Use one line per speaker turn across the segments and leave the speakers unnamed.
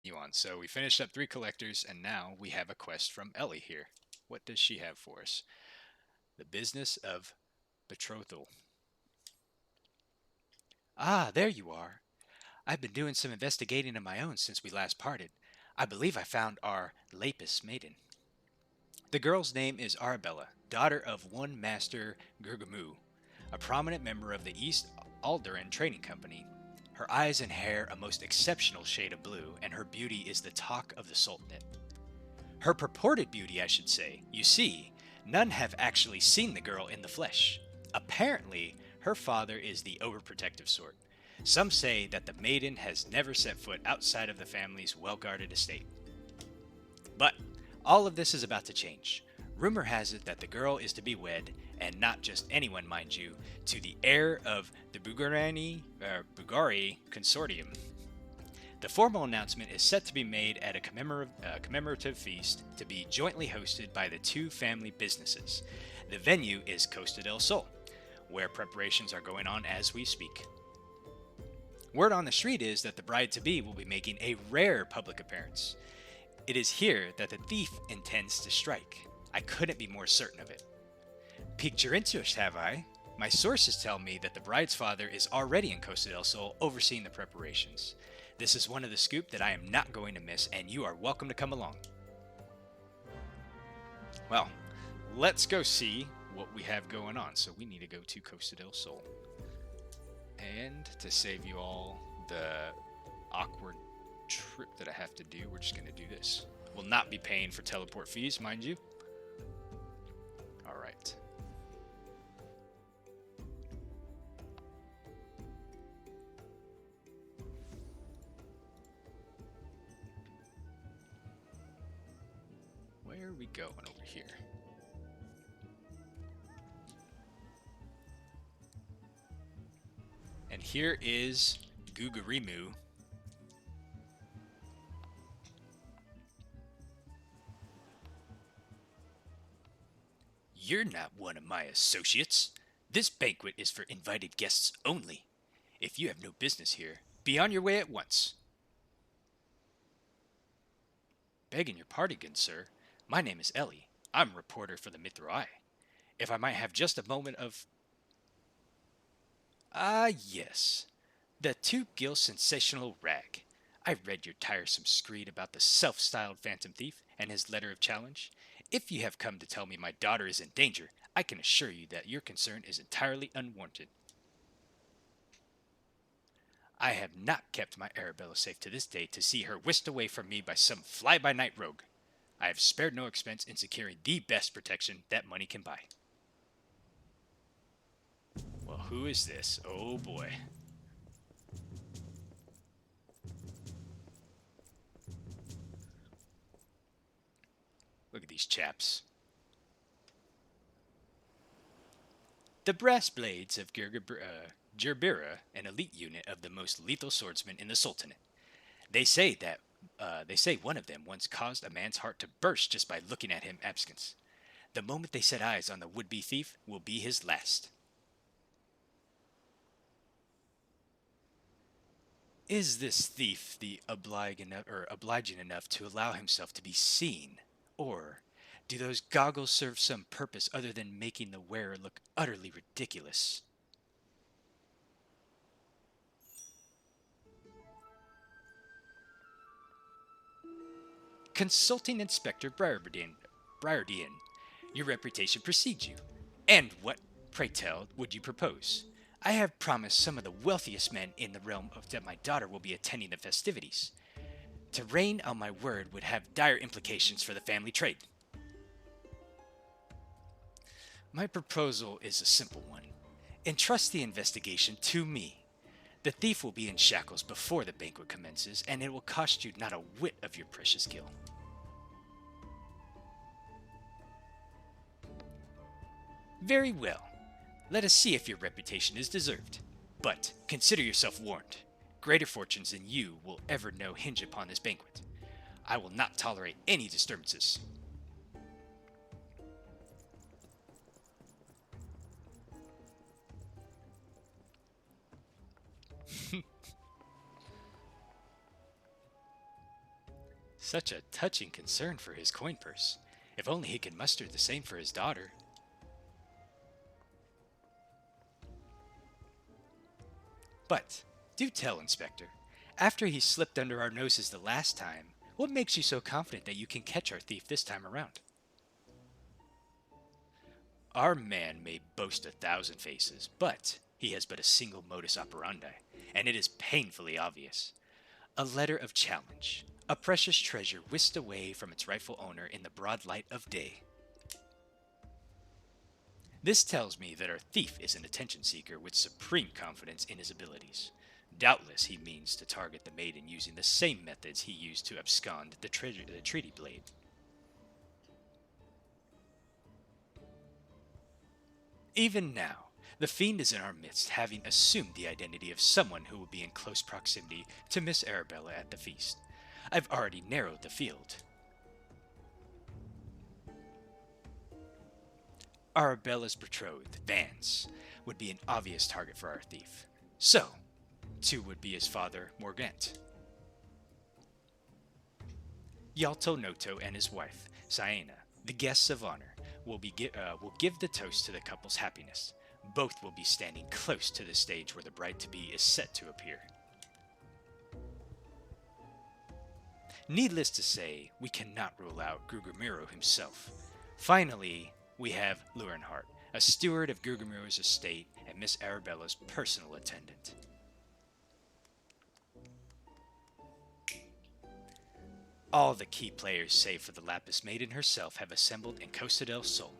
You on. So we finished up 3 collectors, and now we have a quest from Ellie here. What does she have for us? The business of betrothal. Ah, there you are. I've been doing some investigating of my own since we last parted. I believe I found our Lapis maiden. The girl's name is Arabella, daughter of one Master Gurgamu, a prominent member of the East Alderan Trading Company. Her eyes and hair a most exceptional shade of blue, and her beauty is the talk of the Sultanate. Her purported beauty, I should say. You see, none have actually seen the girl in the flesh. Apparently, her father is the overprotective sort. Some say that the maiden has never set foot outside of the family's well guarded estate. But all of this is about to change. Rumor has it that the girl is to be wed, and not just anyone, mind you, to the heir of the Bugari Consortium. The formal announcement is set to be made at a commemorative feast to be jointly hosted by the two family businesses. The venue is Costa del Sol, where preparations are going on as we speak. Word on the street is that the bride to be will be making a rare public appearance. It is here that the thief intends to strike. I couldn't be more certain of it. Piqued your interest, have I? My sources tell me that the bride's father is already in Costa del Sol overseeing the preparations. This is one of the scoop that I am not going to miss, and you are welcome to come along. Well, let's go see what we have going on. So we need to go to Costa del Sol. And to save you all the awkward trip that I have to do, we're just going to do this. We'll not be paying for teleport fees, mind you. All right. Where are we going over here? And here is Gugarimu. You're not one of my associates. This banquet is for invited guests only. If you have no business here, be on your way at once. Begging your pardon, good sir. My name is Ellie. I'm a reporter for the Mithro Eye. If I might have just a moment of... Ah, yes. The two-gill sensational rag. I read your tiresome screed about the self-styled Phantom Thief and his letter of challenge. If you have come to tell me my daughter is in danger, I can assure you that your concern is entirely unwarranted. I have not kept my Arabella safe to this day to see her whisked away from me by some fly-by-night rogue. I have spared no expense in securing the best protection that money can buy. Well, who is this? Oh boy. Look at these chaps. The brass blades of Gerbera, an elite unit of the most lethal swordsmen in the Sultanate. They say one of them once caused a man's heart to burst just by looking at him askance. The moment they set eyes on the would-be thief will be his last. Is this thief the obliging enough to allow himself to be seen? Or do those goggles serve some purpose other than making the wearer look utterly ridiculous? Consulting Inspector Briardian, your reputation precedes you. And what, pray tell, would you propose? I have promised some of the wealthiest men in the realm that my daughter will be attending the festivities. To rain on my word would have dire implications for the family trade. My proposal is a simple one. Entrust the investigation to me. The thief will be in shackles before the banquet commences, and it will cost you not a whit of your precious gil. Very well. Let us see if your reputation is deserved. But consider yourself warned. Greater fortunes than you will ever know hinge upon this banquet. I will not tolerate any disturbances. Such a touching concern for his coin purse. If only he could muster the same for his daughter. But, do tell, Inspector, after he slipped under our noses the last time, what makes you so confident that you can catch our thief this time around? Our man may boast 1,000 faces, but he has but a single modus operandi, and it is painfully obvious. A letter of challenge, a precious treasure whisked away from its rightful owner in the broad light of day. This tells me that our thief is an attention seeker with supreme confidence in his abilities. Doubtless he means to target the maiden using the same methods he used to abscond the treaty blade. Even now, the fiend is in our midst, having assumed the identity of someone who will be in close proximity to Miss Arabella at the feast. I've already narrowed the field. Arabella's betrothed, Vance, would be an obvious target for our thief. So, too would be his father, Morgant. Yalto Noto and his wife, Siena, the guests of honor, will give the toast to the couple's happiness. Both will be standing close to the stage where the bride-to-be is set to appear. Needless to say, we cannot rule out Gugamiro himself. Finally, we have Lurenhart, a steward of Gugamiro's estate and Miss Arabella's personal attendant. All the key players save for the Lapis Maiden herself have assembled in Costa del Sol.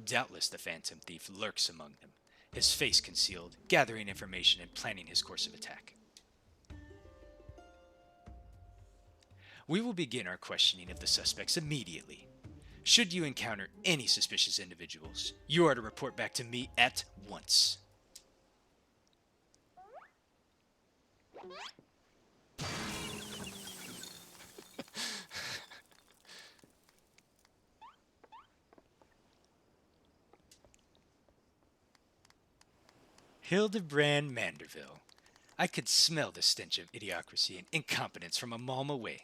Doubtless the Phantom Thief lurks among them, his face concealed, gathering information and planning his course of attack. We will begin our questioning of the suspects immediately. Should you encounter any suspicious individuals, you are to report back to me at once. Hildebrand Manderville. I could smell the stench of idiocracy and incompetence from a malm away.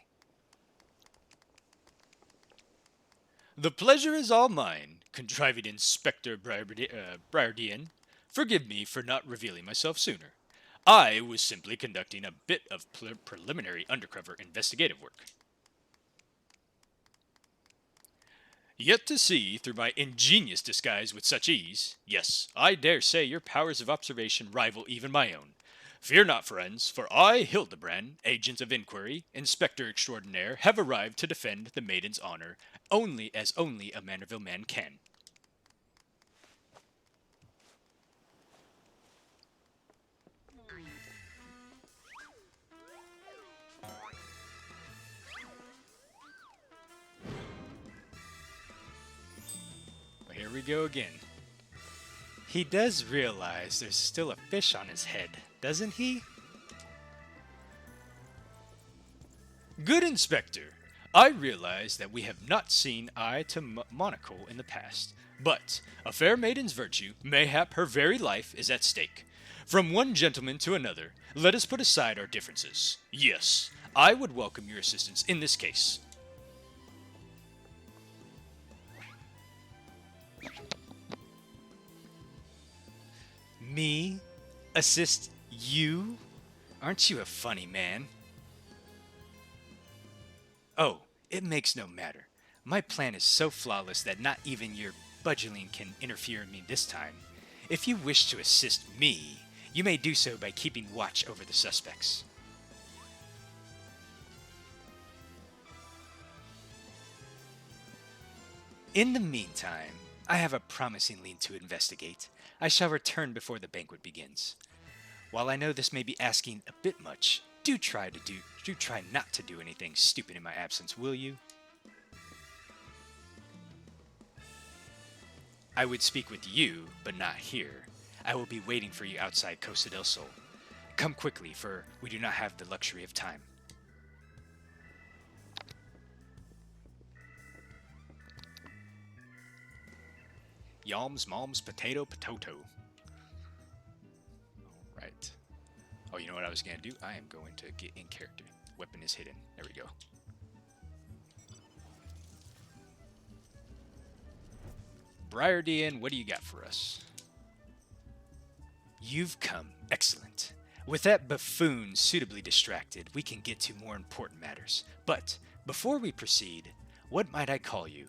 The pleasure is all mine, contriving Inspector Briardian. Forgive me for not revealing myself sooner. I was simply conducting a bit of preliminary undercover investigative work. Yet to see through my ingenious disguise with such ease, yes, I dare say your powers of observation rival even my own. Fear not, friends, for I, Hildebrand, agent of inquiry, inspector extraordinaire, have arrived to defend the maiden's honor, only a Manderville man can. Well, here we go again. He does realize there's still a fish on his head, doesn't he? Good Inspector, I realize that we have not seen eye to monocle in the past, but a fair maiden's virtue, mayhap her very life, is at stake. From one gentleman to another, let us put aside our differences. Yes, I would welcome your assistance in this case. Me? Assist you? Aren't you a funny man? Oh, it makes no matter. My plan is so flawless that not even your budgeling can interfere in me this time. If you wish to assist me, you may do so by keeping watch over the suspects. In the meantime, I have a promising lead to investigate. I shall return before the banquet begins. While I know this may be asking a bit much, do try not to do anything stupid in my absence, will you? I would speak with you, but not here. I will be waiting for you outside Costa del Sol. Come quickly, for we do not have the luxury of time. Yalms, malms, potato, potato. Alright. Oh, you know what I was going to do? I am going to get in character. Weapon is hidden. There we go. Briardian, what do you got for us? You've come. Excellent. With that buffoon suitably distracted, we can get to more important matters. But, before we proceed, what might I call you?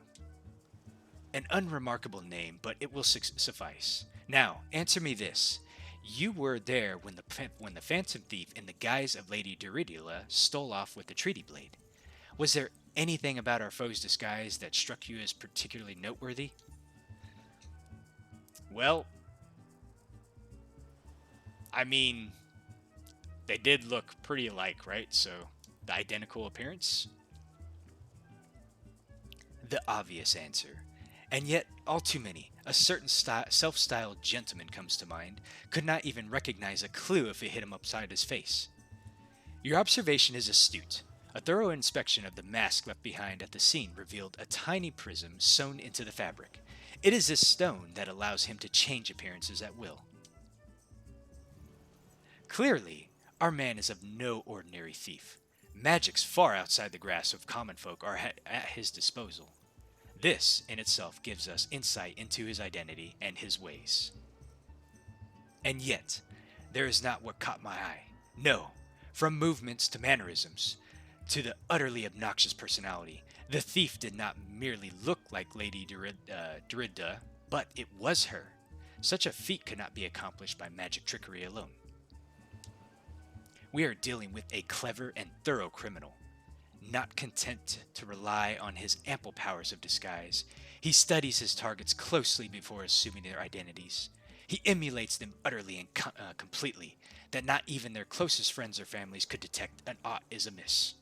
An unremarkable name, but it will suffice. Now, answer me this. You were there when the Phantom Thief in the guise of Lady Doridula stole off with the Treaty Blade. Was there anything about our foe's disguise that struck you as particularly noteworthy? Well, I mean, they did look pretty alike, right? So, the identical appearance? The obvious answer. And yet, all too many, a certain self-styled gentleman comes to mind, could not even recognize a clue if it hit him upside his face. Your observation is astute. A thorough inspection of the mask left behind at the scene revealed a tiny prism sewn into the fabric. It is this stone that allows him to change appearances at will. Clearly, our man is of no ordinary thief. Magics far outside the grasp of common folk are at his disposal. This, in itself, gives us insight into his identity and his ways. And yet, there is not what caught my eye. No, from movements to mannerisms, to the utterly obnoxious personality, the thief did not merely look like Lady Doridula, but it was her. Such a feat could not be accomplished by magic trickery alone. We are dealing with a clever and thorough criminal. Not content to rely on his ample powers of disguise, he studies his targets closely before assuming their identities. He emulates them utterly and completely, that not even their closest friends or families could detect an aught is amiss.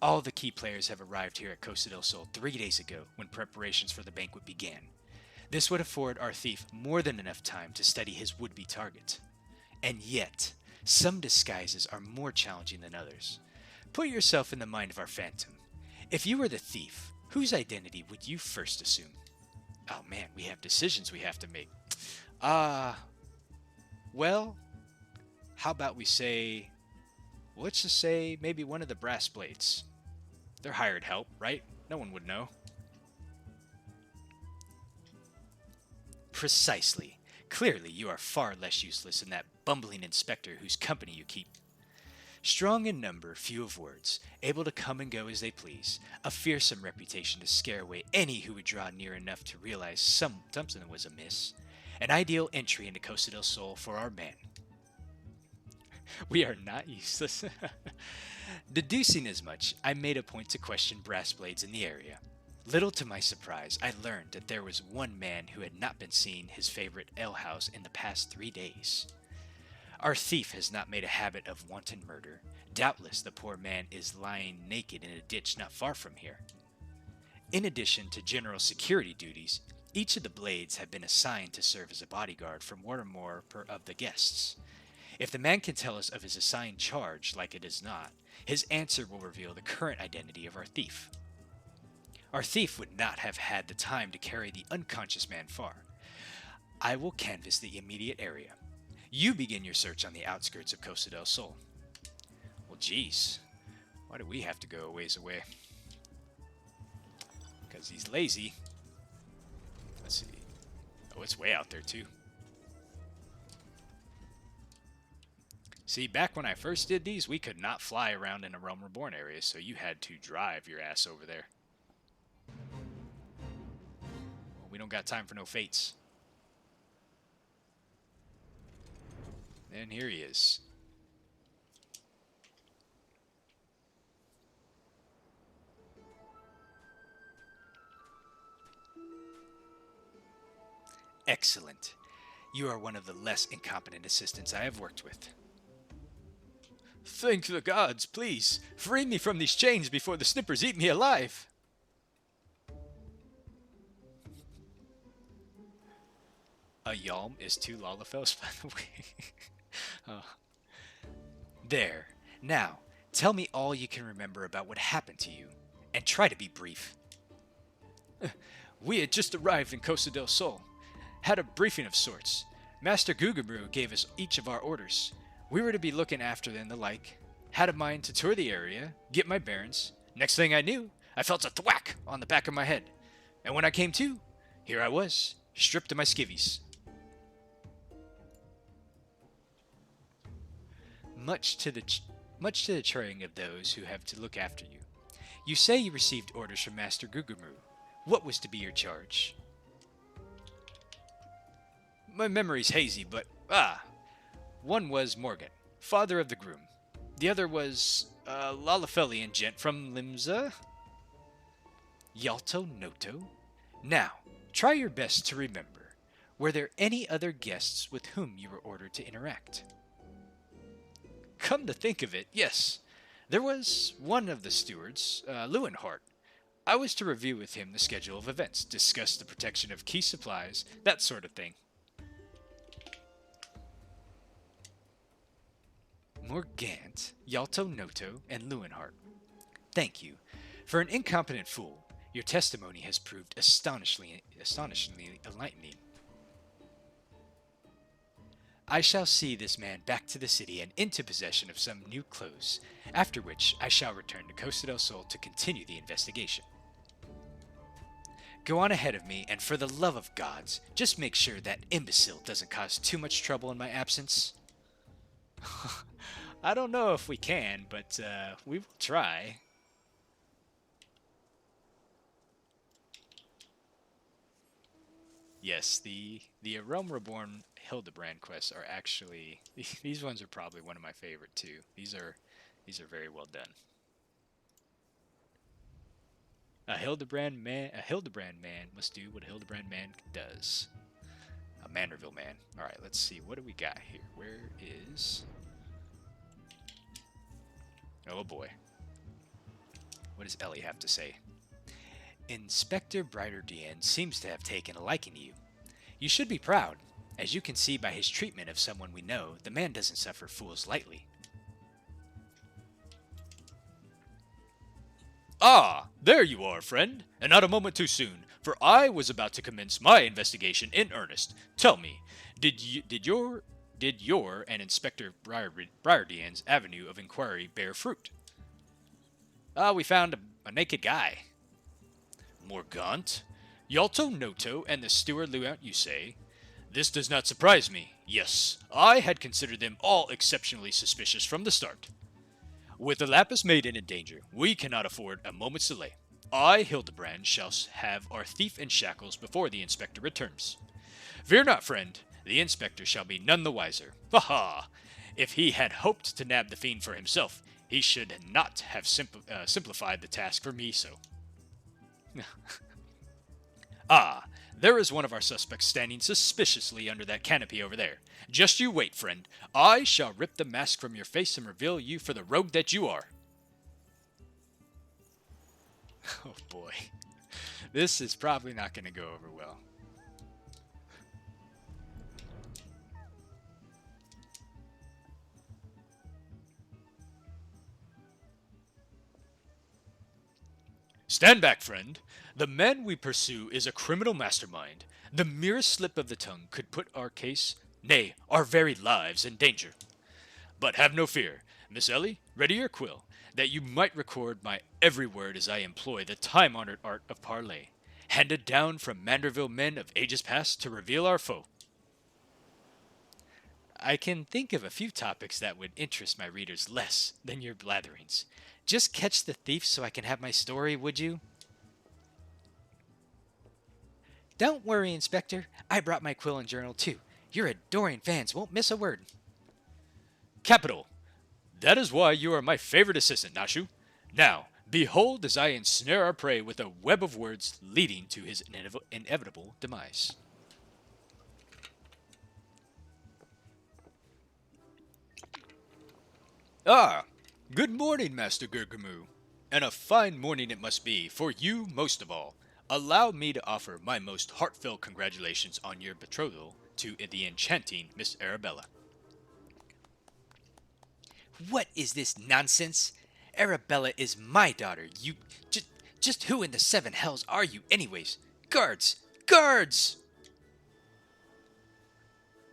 All the key players have arrived here at Costa del Sol 3 days ago when preparations for the banquet began. This would afford our thief more than enough time to study his would-be target. And yet, some disguises are more challenging than others. Put yourself in the mind of our phantom. If you were the thief, whose identity would you first assume? Oh man, we have decisions we have to make. Well, how about we say, let's just say maybe one of the brass blades. They're hired help, right? No one would know. Precisely. Clearly, you are far less useless than that bumbling inspector whose company you keep. Strong in number, few of words, able to come and go as they please, a fearsome reputation to scare away any who would draw near enough to realize something was amiss. An ideal entry into Costa del Sol for our man. We are not useless. Deducing as much, I made a point to question brass blades in the area. Little to my surprise, I learned that there was one man who had not been seen his favorite alehouse in the past 3 days. Our thief has not made a habit of wanton murder. Doubtless the poor man is lying naked in a ditch not far from here. In addition to general security duties, each of the blades have been assigned to serve as a bodyguard from one or more of the guests. If the man can tell us of his assigned charge like it is not, his answer will reveal the current identity of our thief. Our thief would not have had the time to carry the unconscious man far. I will canvass the immediate area. You begin your search on the outskirts of Costa del Sol. Well, geez. Why do we have to go a ways away? Because he's lazy. Let's see. Oh, it's way out there, too. See, back when I first did these, we could not fly around in a Realm Reborn area, so you had to drive your ass over there. Well, we don't got time for no fates. And here he is. Excellent. You are one of the less incompetent assistants I have worked with. Thank the gods, please. Free me from these chains before the snippers eat me alive. A yalm is 2 Lalafels, by the way. Oh. There. Now, tell me all you can remember about what happened to you, and try to be brief. We had just arrived in Costa del Sol. Had a briefing of sorts. Master Gugabrew gave us each of our orders. We were to be looking after them and the like. Had a mind to tour the area, get my bearings. Next thing I knew, I felt a thwack on the back of my head. And when I came to, Here I was, stripped of my skivvies. Much to the much to the chagrin of those who have to look after you. You say you received orders from Master Gugumu. What was to be your charge? My memory's hazy, but one was Morgan, father of the groom. The other was a Lalafelian gent from Limsa. Yalto Noto? Now, try your best to remember. Were there any other guests with whom you were ordered to interact? Come to think of it, yes. There was one of the stewards, Lewinhart. I was to review with him the schedule of events, discuss the protection of key supplies, that sort of thing. Morgant, Yalto Noto, and Lewinhart. Thank you. For an incompetent fool, your testimony has proved astonishingly enlightening. I shall see this man back to the city and into possession of some new clothes, after which I shall return to Costa del Sol to continue the investigation. Go on ahead of me, and for the love of gods, just make sure that imbecile doesn't cause too much trouble in my absence. I don't know if we can, but we will try. Yes, the Realm Reborn Hildebrand quests are actually these ones are probably one of my favorite too. These are very well done. A Hildebrand man must do what a Hildebrand man does. A Manderville man. All right, let's see. What do we got here? Where is? Oh boy. What does Ellie have to say? Inspector Brighterdian seems to have taken a liking to you. You should be proud. As you can see by his treatment of someone we know, the man doesn't suffer fools lightly.
Ah, there you are, friend, and not a moment too soon, for I was about to commence my investigation in earnest. Tell me, did your and Inspector Briardian's avenue of inquiry bear fruit?
We found a naked guy.
Morgant, Yalto Noto, and the steward Luant, you say? This does not surprise me. Yes, I had considered them all exceptionally suspicious from the start. With the Lapis Maiden in danger, we cannot afford a moment's delay. I, Hildebrand, shall have our thief in shackles before the inspector returns. Fear not, friend. The inspector shall be none the wiser. Ha ha! If he had hoped to nab the fiend for himself, he should not have simplified the task for me so. Ah, there is one of our suspects standing suspiciously under that canopy over there. Just you wait, friend. I shall rip the mask from your face and reveal you for the rogue that you are.
Oh boy. This is probably not going to go over well.
Stand back, friend. The man we pursue is a criminal mastermind. The merest slip of the tongue could put our case, nay, our very lives, in danger. But have no fear, Miss Ellie, ready your quill, that you might record my every word as I employ the time-honored art of parley, handed down from Manderville men of ages past to reveal our foe.
I can think of a few topics that would interest my readers less than your blatherings. Just catch the thief so I can have my story, would you? Don't worry, Inspector. I brought my quill and journal, too. Your adoring fans won't miss a word.
Capital! That is why you are my favorite assistant, Nashu. Now, behold as I ensnare our prey with a web of words leading to his inevitable demise. Ah, good morning, Master Gurgumu. And a fine morning it must be, for you most of all. Allow me to offer my most heartfelt congratulations on your betrothal to the enchanting Miss Arabella.
What is this nonsense? Arabella is my daughter. You... Just who in the seven hells are you anyways? Guards! Guards!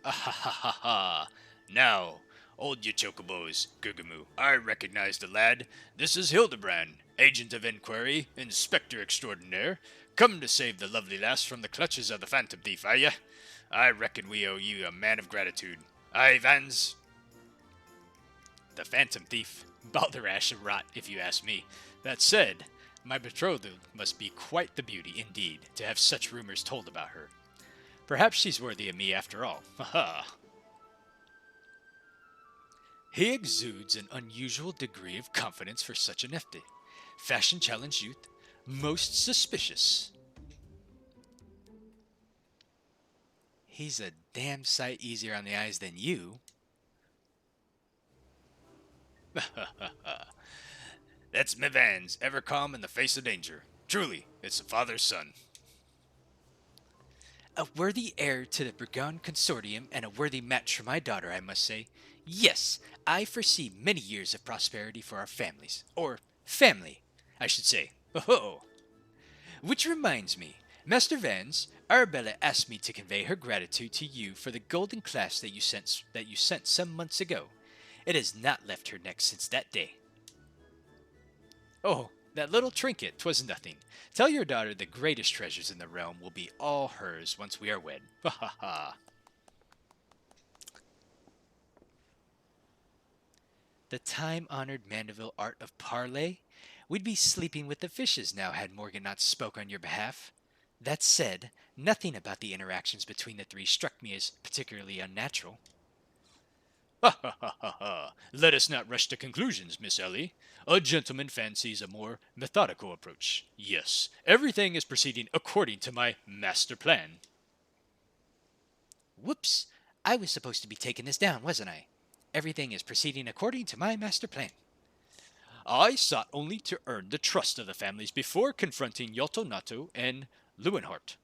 Ah ha ha ha ha. Now, Hold your chocobos, Gugamoo. I recognize the lad. This is Hildebrand, agent of inquiry, inspector extraordinaire, come to save the lovely lass from the clutches of the phantom thief, are ya? I reckon we owe you a man of gratitude. Aye, Vans?
The phantom thief. Balderdash of rot, if you ask me. That said, my betrothed must be quite the beauty indeed to have such rumors told about her. Perhaps she's worthy of me after all. Ha ha! He exudes an unusual degree of confidence for such a nifty, fashion-challenged youth. Most suspicious. He's a damn sight easier on the eyes than you.
That's me Vans, ever calm in the face of danger. Truly, it's a father's son.
A worthy heir to the Burgon Consortium and a worthy match for my daughter, I must say. Yes, I foresee many years of prosperity for our families. Or family, I should say. Oh, which reminds me, Master Vans, Arabella asked me to convey her gratitude to you for the golden clasp that you sent some months ago. It has not left her neck since that day. Oh, that little trinket, 'twas nothing. Tell your daughter the greatest treasures in the realm will be all hers once we are wed. Ha ha ha. The time-honored Mandeville art of parley? We'd be sleeping with the fishes now had Morgan not spoke on your behalf. That said, nothing about the interactions between the three struck me as particularly unnatural.
Ha ha ha ha ha. Let us not rush to conclusions, Miss Ellie. A gentleman fancies a more methodical approach. Yes, everything is proceeding according to my master plan.
Whoops! I was supposed to be taking this down, wasn't I? Everything is proceeding according to my master plan.
I sought only to earn the trust of the families before confronting Yotonato and Leuwenhart,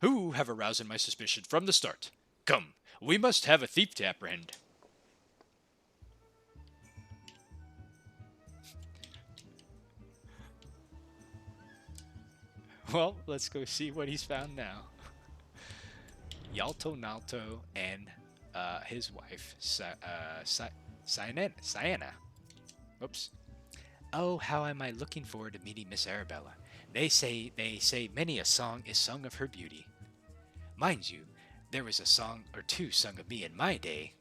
who have aroused my suspicion from the start. Come, we must have a thief to apprehend.
Well, let's go see what he's found now. Yalto Nalto and his wife, Sienna. Oops. Oh, how am I looking forward to meeting Miss Arabella. They say many a song is sung of her beauty. Mind you, there was a song or two sung of me in my day.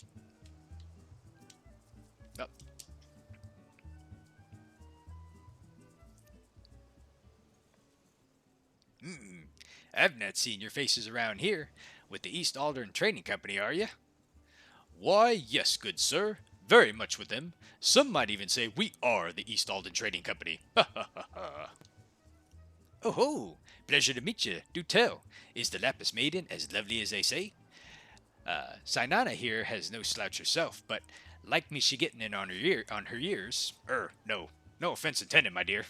Oh. I've not seen your faces around here. With the East Aldern Trading Company, are you?
Why, yes, good sir. Very much with them. Some might even say we are the East Alden Trading Company. Ha ha ha ha.
Oh ho! Pleasure to meet you. Do tell. Is the Lapis Maiden as lovely as they say? Sinana here has no slouch herself, but like me she getting in on her years.
No. No offense intended, my dear.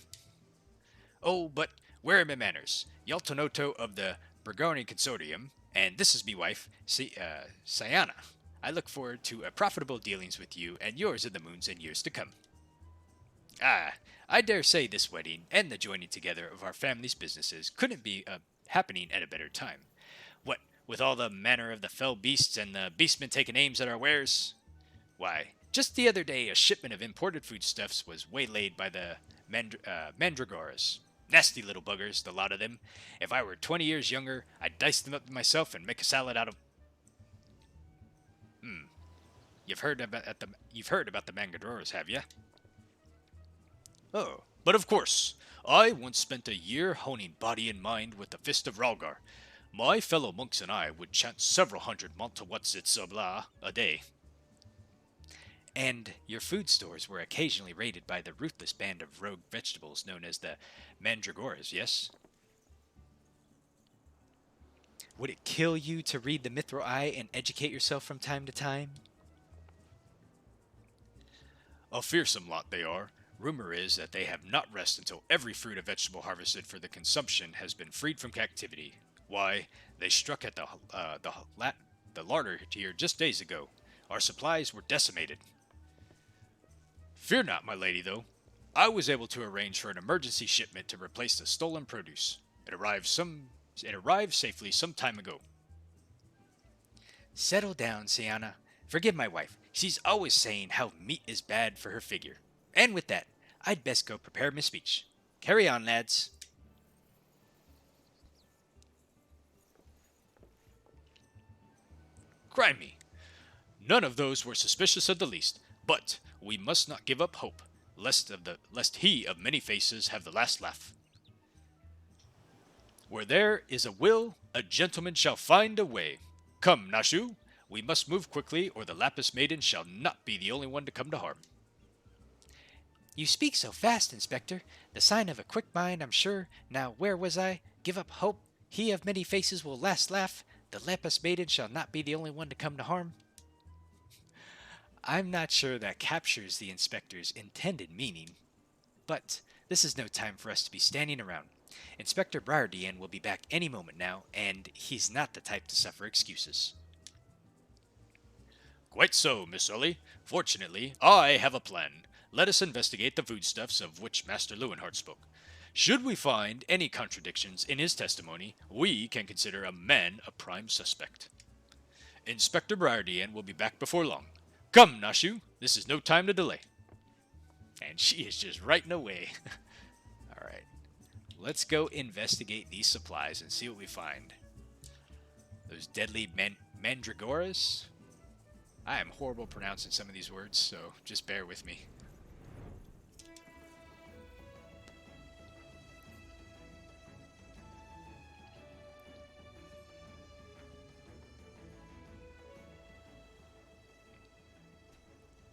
Oh, but where are my manners? Yaltonoto of the Burgoni Consortium, and this is me wife, Siana. I look forward to a profitable dealings with you and yours in the moons and years to come. Ah, I dare say this wedding and the joining together of our family's businesses couldn't be happening at a better time. What, with all the manner of the fell beasts and the beastmen taking aims at our wares? Why, just the other day a shipment of imported foodstuffs was waylaid by the mandragoras. Nasty little buggers, the lot of them. If I were 20 years younger, I'd dice them up myself and make a salad out of... You've heard about the mandragoras, have you?
Oh, but of course. I once spent a year honing body and mind with the Fist of Ralgar. My fellow monks and I would chant several hundred Montawutsits blah a day.
And your food stores were occasionally raided by the ruthless band of rogue vegetables known as the mandragoras, yes? Would it kill you to read the Mithril Eye and educate yourself from time to time?
A fearsome lot they are. Rumor is that they have not rest until every fruit and vegetable harvested for the consumption has been freed from captivity. Why, they struck at the larder here just days ago. Our supplies were decimated. Fear not, my lady, though. I was able to arrange for an emergency shipment to replace the stolen produce. It arrived safely some time ago.
Settle down, Sienna. Forgive my wife. She's always saying how meat is bad for her figure. And with that, I'd best go prepare my speech. Carry on, lads.
Grimy. None of those were suspicious of the least, but we must not give up hope, lest he of many faces have the last laugh. Where there is a will, a gentleman shall find a way. Come, Nashu, we must move quickly, or the Lapis Maiden shall not be the only one to come to harm.
You speak so fast, Inspector. The sign of a quick mind, I'm sure. Now, where was I? Give up hope. He of many faces will last laugh. The Lapis Maiden shall not be the only one to come to harm. I'm not sure that captures the Inspector's intended meaning, but this is no time for us to be standing around. Inspector Briardian will be back any moment now, and he's not the type to suffer excuses.
Quite so, Miss Sully. Fortunately, I have a plan. Let us investigate the foodstuffs of which Master Lewinhart spoke. Should we find any contradictions in his testimony, we can consider a man a prime suspect. Inspector Briardian will be back before long. Come, Nashu, this is no time to delay.
And she is just writing away. Alright, let's go investigate these supplies and see what we find. Those deadly mandragoras? I am horrible pronouncing some of these words, so just bear with me.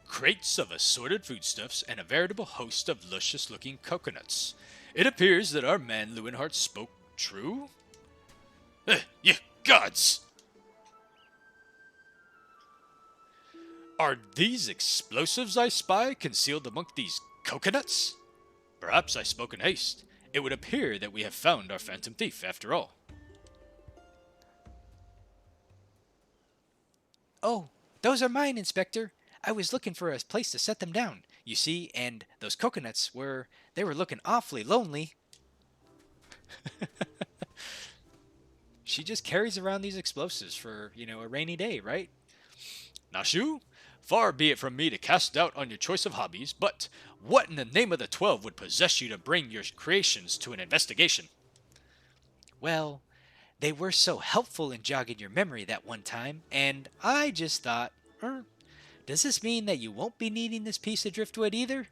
Crates of assorted foodstuffs and a veritable host of luscious-looking coconuts. It appears that our man Lewinhart spoke true? Ye gods! Are these explosives I spy concealed among these coconuts? Perhaps I spoke in haste. It would appear that we have found our phantom thief after all.
Oh, those are mine, Inspector. I was looking for a place to set them down, you see, and those coconuts they were looking awfully lonely. She just carries around these explosives for, a rainy day, right?
Nashu, far be it from me to cast doubt on your choice of hobbies, but what in the name of the 12 would possess you to bring your creations to an investigation?
Well, they were so helpful in jogging your memory that one time, and I just thought, does this mean that you won't be needing this piece of driftwood either?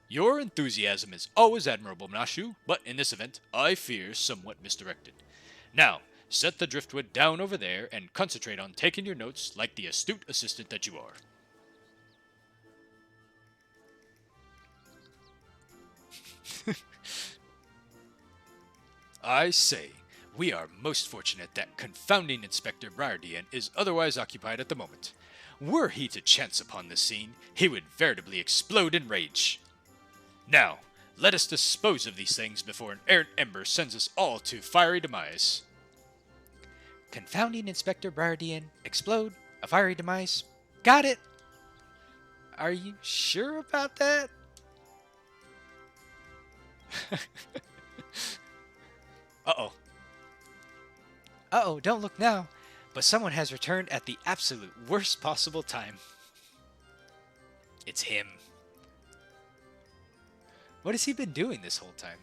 Your enthusiasm is always admirable, Nashu, but in this event, I fear somewhat misdirected. Now, set the driftwood down over there and concentrate on taking your notes like the astute assistant that you are. I say, we are most fortunate that confounding Inspector Briardian is otherwise occupied at the moment. Were he to chance upon this scene, he would veritably explode in rage. Now, let us dispose of these things before an errant ember sends us all to fiery demise.
Confounding Inspector Briardian, explode, a fiery demise. Got it! Are you sure about that?
Uh-oh.
Uh-oh, don't look now. But someone has returned at the absolute worst possible time. It's him. What has he been doing this whole time?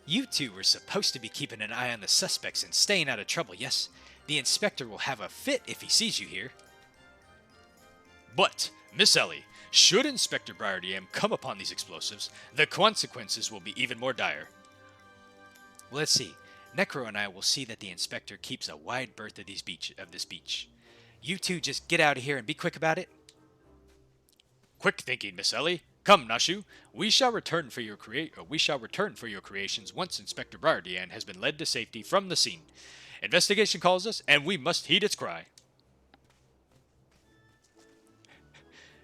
You two were supposed to be keeping an eye on the suspects and staying out of trouble, yes? The inspector will have a fit if he sees you here.
But, Miss Ellie, should Inspector Briardian come upon these explosives, the consequences will be even more dire.
Let's see. Necro and I will see that the inspector keeps a wide berth of this beach. You two just get out of here and be quick about it.
Quick thinking, Miss Ellie. Come, Nashu. We shall return for your creations once Inspector Briardian has been led to safety from the scene. Investigation calls us, and we must heed its cry.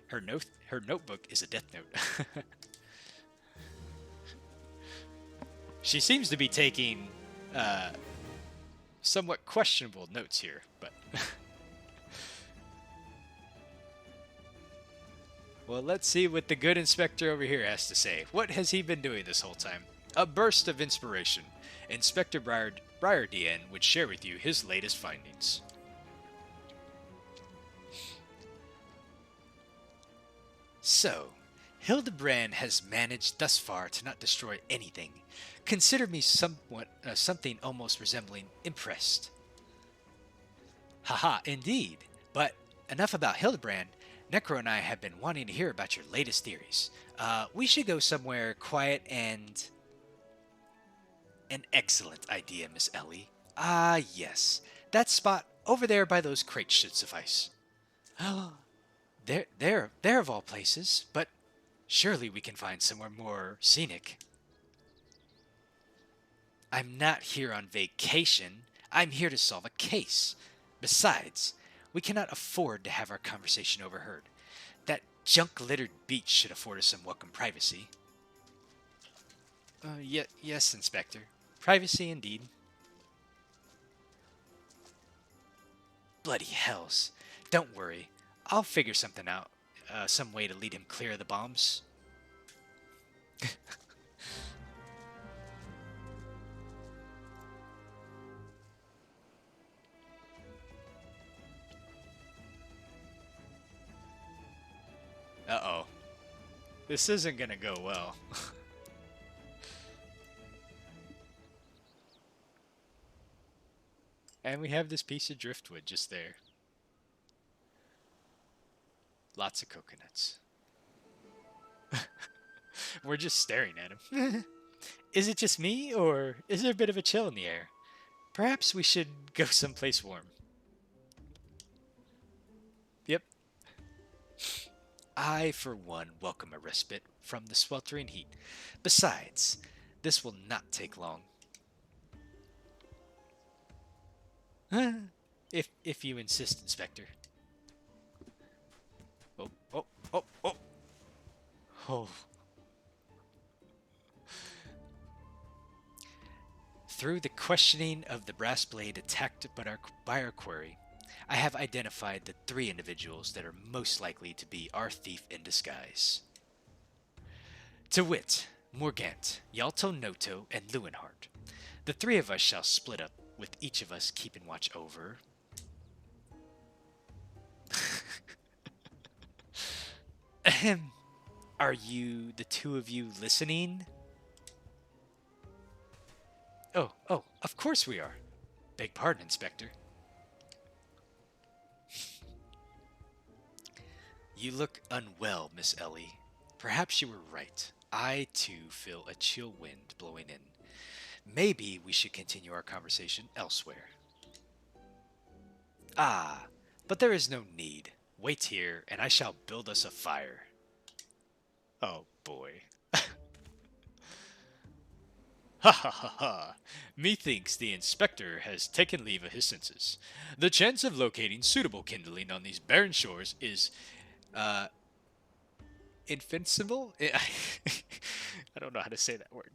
Her notebook is a death note. She seems to be taking somewhat questionable notes here, but well, let's see what the good inspector over here has to say. What has he been doing this whole time? A burst of inspiration. Inspector Briardian would share with you his latest findings. So, Hildebrand has managed thus far to not destroy anything. Consider me something almost resembling impressed. Haha, indeed. But enough about Hildebrand. Necro and I have been wanting to hear about your latest theories. We should go somewhere quiet and... An excellent idea, Miss Ellie. Ah, yes. That spot over there by those crates should suffice. There of all places, but surely we can find somewhere more scenic. I'm not here on vacation. I'm here to solve a case. Besides, we cannot afford to have our conversation overheard. That junk littered beach should afford us some welcome privacy. Yes, Inspector. Privacy indeed. Bloody hells. Don't worry. I'll figure something out. Some way to lead him clear of the bombs. Uh-oh. This isn't gonna go well. And we have this piece of driftwood just there. Lots of coconuts. We're just staring at him. Is it just me, or is there a bit of a chill in the air? Perhaps we should go someplace warm. Yep. I, for one, welcome a respite from the sweltering heat. Besides, this will not take long. If you insist, Inspector. Oh, oh, oh, oh. Oh. Through the questioning of the brass blade attacked by our quarry, I have identified the three individuals that are most likely to be our thief in disguise. To wit, Morgant, Yalto Noto, and Lewinhart. The three of us shall split up, with each of us keeping watch over. Ahem. Are you, the two of you, listening? Oh, of course we are. Beg pardon, Inspector. You look unwell, Miss Ellie. Perhaps you were right. I, too, feel a chill wind blowing in. Maybe we should continue our conversation elsewhere. Ah, but there is no need. Wait here, and I shall build us a fire. Oh, boy.
Ha ha ha ha. Methinks the inspector has taken leave of his senses. The chance of locating suitable kindling on these barren shores is
Invincible? I don't know how to say that word.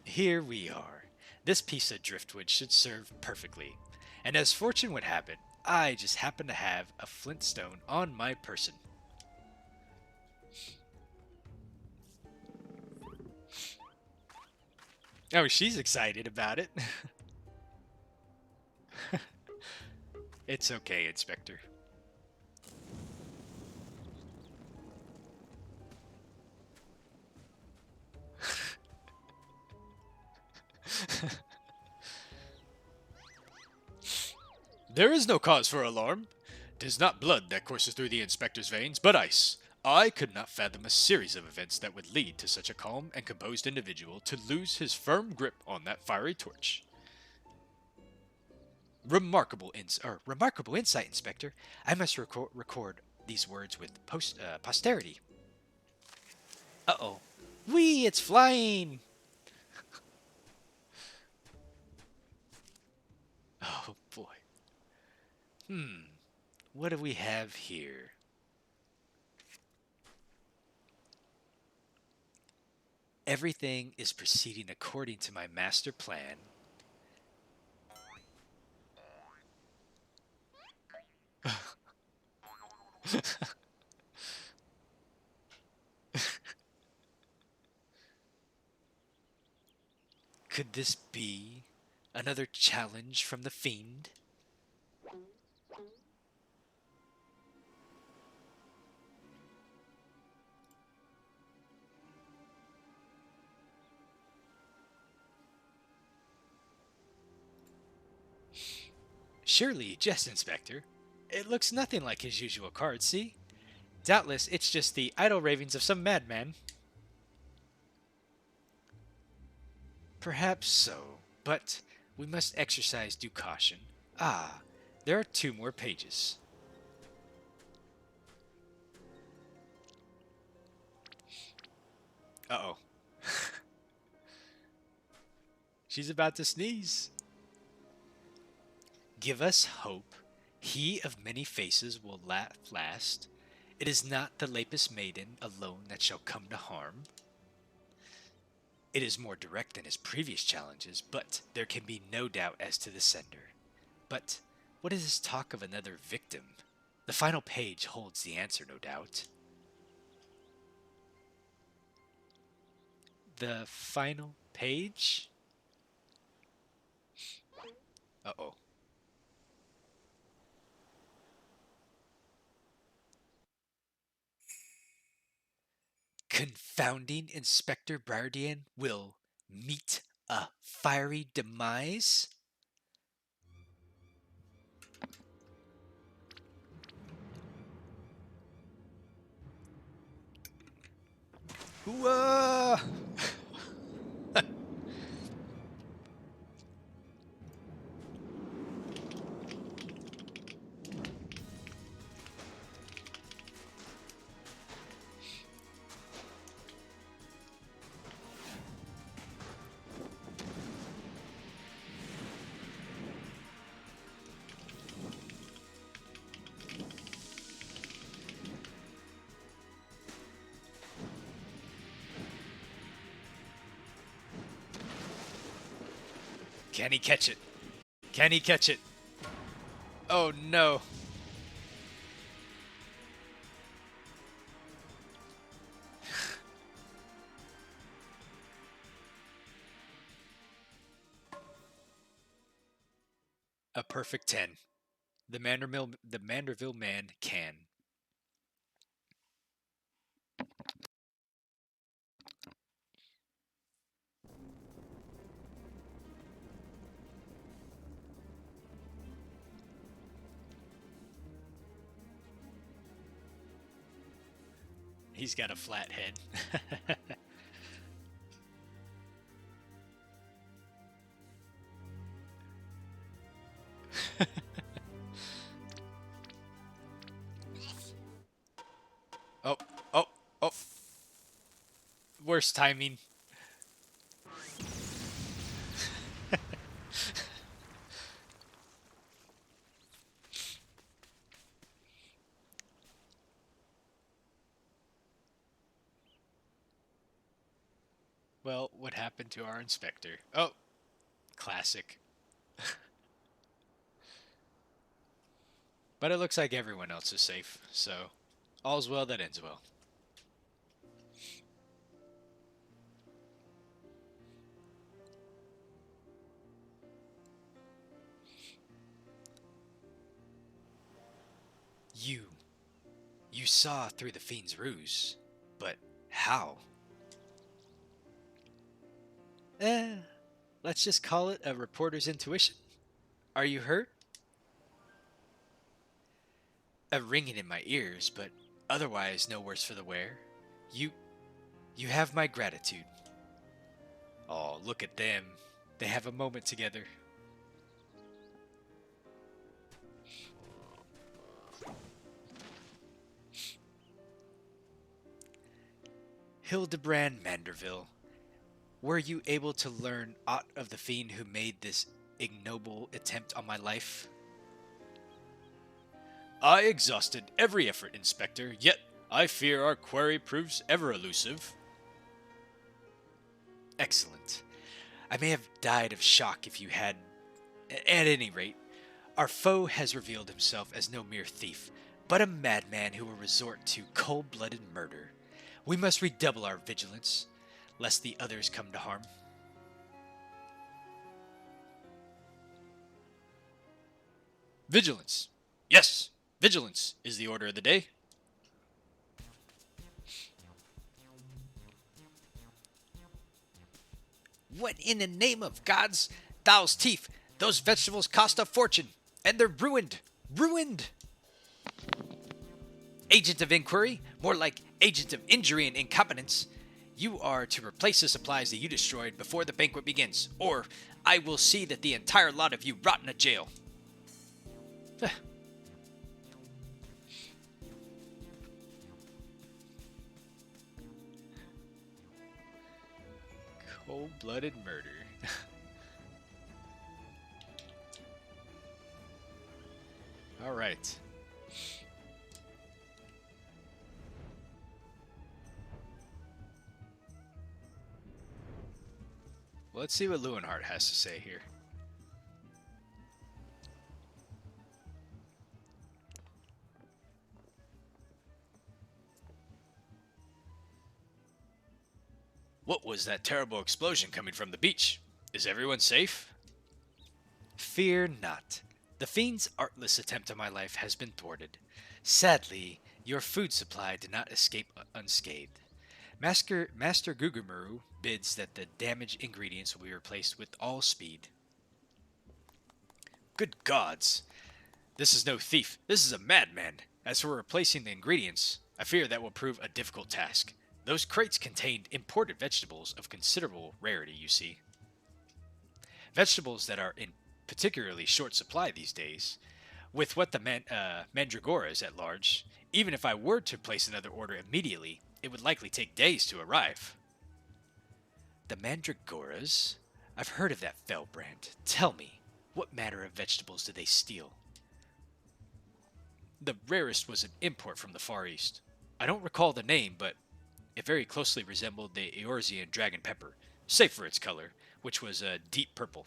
Here we are. This piece of driftwood should serve perfectly. And as fortune would have it, I just happen to have a flintstone on my person. Oh, she's excited about it. It's okay, Inspector.
There is no cause for alarm. 'Tis not blood that courses through the inspector's veins, but ice. I could not fathom a series of events that would lead to such a calm and composed individual to lose his firm grip on that fiery torch.
Remarkable insight, Inspector. I must record these words with posterity. Uh-oh. Whee! It's flying! Oh, boy. What do we have here? Everything is proceeding according to my master plan. Could this be another challenge from the fiend? Surely, yes, Inspector. It looks nothing like his usual card, see? Doubtless it's just the idle ravings of some madman. Perhaps so, but we must exercise due caution. Ah, there are two more pages. Uh oh. She's about to sneeze. Give us hope. He of many faces will last. It is not the Lapis Maiden alone that shall come to harm. It is more direct than his previous challenges, but there can be no doubt as to the sender. But what is this talk of another victim? The final page holds the answer, no doubt. The final page? Uh oh. Confounding Inspector Briardian will meet a fiery demise? Whoa! Can he catch it? Can he catch it? Oh no. A perfect 10. The Manderville man can. He's got a flat head. Oh, oh, oh. Worst timing. Well, what happened to our inspector? Oh, classic. But it looks like everyone else is safe, so all's well that ends well. You. You saw through the fiend's ruse. But how? Eh, let's just call it a reporter's intuition. Are you hurt? A ringing in my ears, but otherwise no worse for the wear. You you have my gratitude. Oh, look at them. They have a moment together. Hildebrand Manderville, were you able to learn aught of the fiend who made this ignoble attempt on my life?
I exhausted every effort, Inspector, yet I fear our query proves ever elusive.
Excellent. I may have died of shock if you had. At any rate, our foe has revealed himself as no mere thief, but a madman who will resort to cold blooded murder. We must redouble our vigilance, lest the others come to harm.
Vigilance. Yes, vigilance is the order of the day.
What in the name of gods? Thou's teeth! Those vegetables cost a fortune! And they're ruined! Ruined! Agent of inquiry, more like agent of injury and incompetence. You are to replace the supplies that you destroyed before the banquet begins, or I will see that the entire lot of you rot in a jail. Cold-blooded murder. All right. Let's see what Lewenhart has to say here. What was that terrible explosion coming from the beach? Is everyone safe? Fear not. The fiend's artless attempt on my life has been thwarted. Sadly, your food supply did not escape unscathed. Master Gugumuru bids that the damaged ingredients will be replaced with all speed. Good gods! This is no thief. This is a madman. As for replacing the ingredients, I fear that will prove a difficult task. Those crates contained imported vegetables of considerable rarity, you see. Vegetables that are in particularly short supply these days. With what the Mandragora is at large, even if I were to place another order immediately, it would likely take days to arrive. The Mandragoras? I've heard of that fell brand. Tell me, what manner of vegetables do they steal? The rarest was an import from the Far East. I don't recall the name, but it very closely resembled the Eorzean dragon pepper, save for its color, which was a deep purple.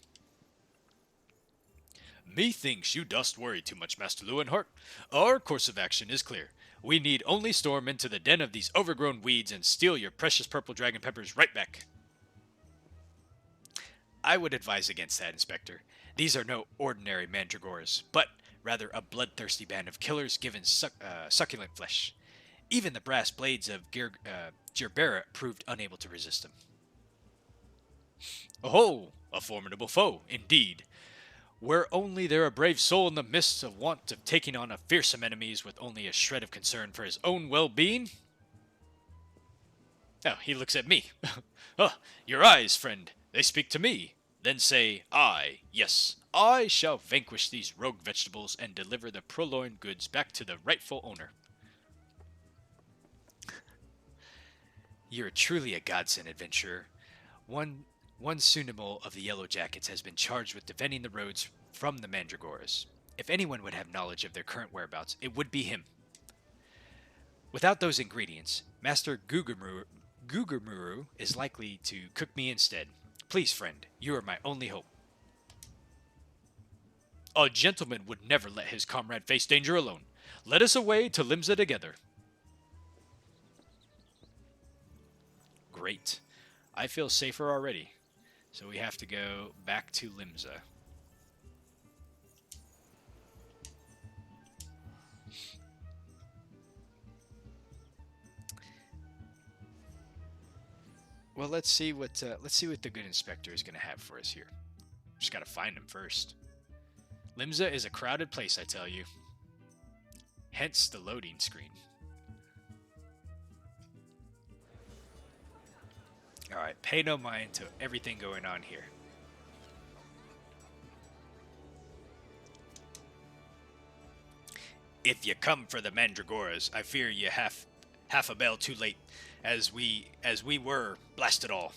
Methinks you dost worry too much, Master Lewenhart. Our course of action is clear. We need only storm into the den of these overgrown weeds and steal your precious purple dragon peppers right back. I would advise against that, Inspector. These are no ordinary mandragoras, but rather a bloodthirsty band of killers given succulent flesh. Even the brass blades of Gerbera proved unable to resist them. Oh, a formidable foe, indeed. Were only there a brave soul in the midst of want of taking on a fearsome enemies with only a shred of concern for his own well-being? Oh, he looks at me. Oh, your eyes, friend, they speak to me. Then say, yes, I shall vanquish these rogue vegetables and deliver the purloined goods back to the rightful owner. You're truly a godsend, adventurer. One Sunimo of the Yellow Jackets has been charged with defending the roads from the Mandragoras. If anyone would have knowledge of their current whereabouts, it would be him. Without those ingredients, Master Gugurmuru is likely to cook me instead. Please, friend, you are my only hope. A gentleman would never let his comrade face danger alone. Let us away to Limsa together. Great. I feel safer already. So we have to go back to Limsa. Well, let's see what the good inspector is going to have for us here. Just got to find him first. Limsa is a crowded place, I tell you. Hence the loading screen. Alright, pay no mind to everything going on here. If you come for the Mandragoras, I fear you half a bell too late, as we were, blast it all.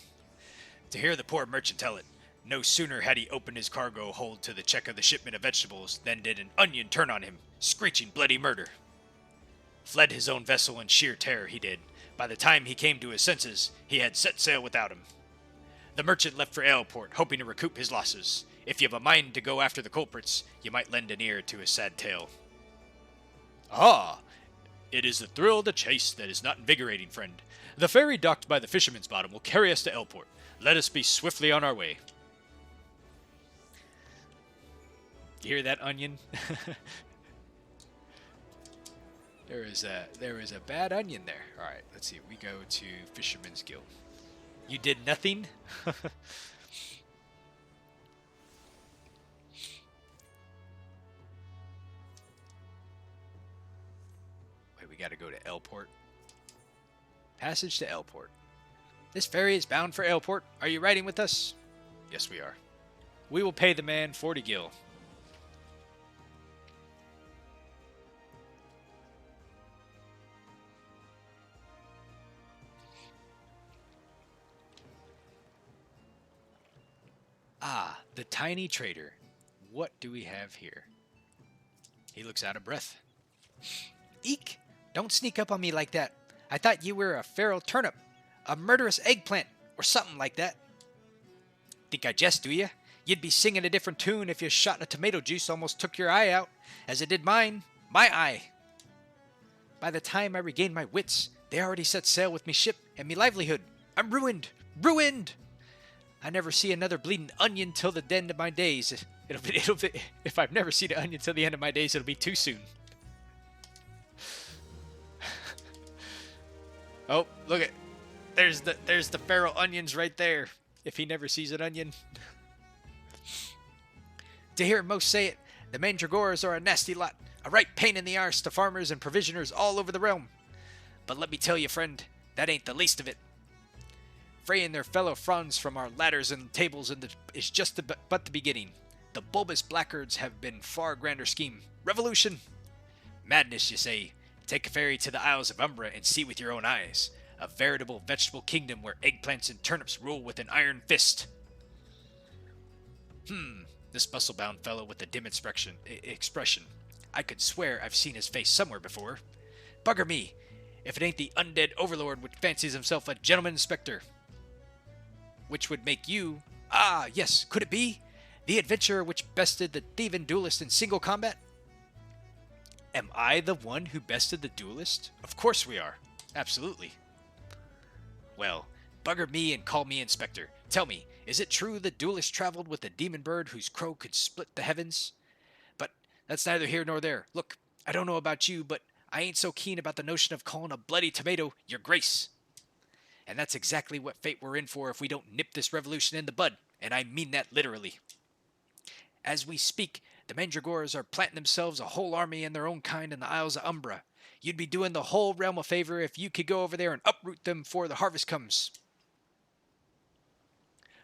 To hear the poor merchant tell it, no sooner had he opened his cargo hold to the check of the shipment of vegetables than did an onion turn on him, screeching bloody murder. Fled his own vessel in sheer terror, he did. By the time he came to his senses, he had set sail without him. The merchant left for Aleport, hoping to recoup his losses. If you've a mind to go after the culprits, you might lend an ear to his sad tale. Ah! It is the thrill of the chase that is not invigorating, friend. The ferry docked by the fisherman's bottom will carry us to Aleport. Let us be swiftly on our way. You hear that, onion? There is a bad onion there. All right, let's see. We go to Fisherman's Guild. You did nothing? gotta go to Elport. Passage to Elport. This ferry is bound for Elport. Are you riding with us? Yes, we are. We will pay the man 40 gil. Ah, the tiny trader. What do we have here? He looks out of breath. Eek! Don't sneak up on me like that. I thought you were a feral turnip, a murderous eggplant, or something like that. Think I jest, do you? You'd be singing a different tune if your shot of tomato juice almost took your eye out, as it did mine. My eye! By the time I regained my wits, they already set sail with me ship and me livelihood. I'm ruined! Ruined! I never see another bleeding onion till the end of my days. It'll be, if I've never seen an onion till the end of my days, it'll be too soon. Oh, look at, there's the feral onions right there. If he never sees an onion. To hear most say it, the mandragoras are a nasty lot, a right pain in the arse to farmers and provisioners all over the realm. But let me tell you, friend, that ain't the least of it. Fraying their fellow fronds from our ladders and tables is just but the beginning. The bulbous blackguards have been far grander scheme. Revolution! Madness, you say. Take a ferry to the Isles of Umbra and see with your own eyes. A veritable vegetable kingdom where eggplants and turnips rule with an iron fist. This muscle-bound fellow with the dim expression. I could swear I've seen his face somewhere before. Bugger me, if it ain't the undead overlord which fancies himself a gentleman inspector. Which would make you... Ah, yes, could it be? The adventurer which bested the thieving duelist in single combat? Am I the one who bested the duelist? Of course we are. Absolutely. Well, bugger me and call me inspector. Tell me, is it true the duelist traveled with a demon bird whose crow could split the heavens? But that's neither here nor there. Look, I don't know about you, but I ain't so keen about the notion of calling a bloody tomato your grace. And that's exactly what fate we're in for if we don't nip this revolution in the bud, and I mean that literally. As we speak, the mandragoras are planting themselves a whole army in their own kind in the Isles of Umbra. You'd be doing the whole realm a favor if you could go over there and uproot them before the harvest comes.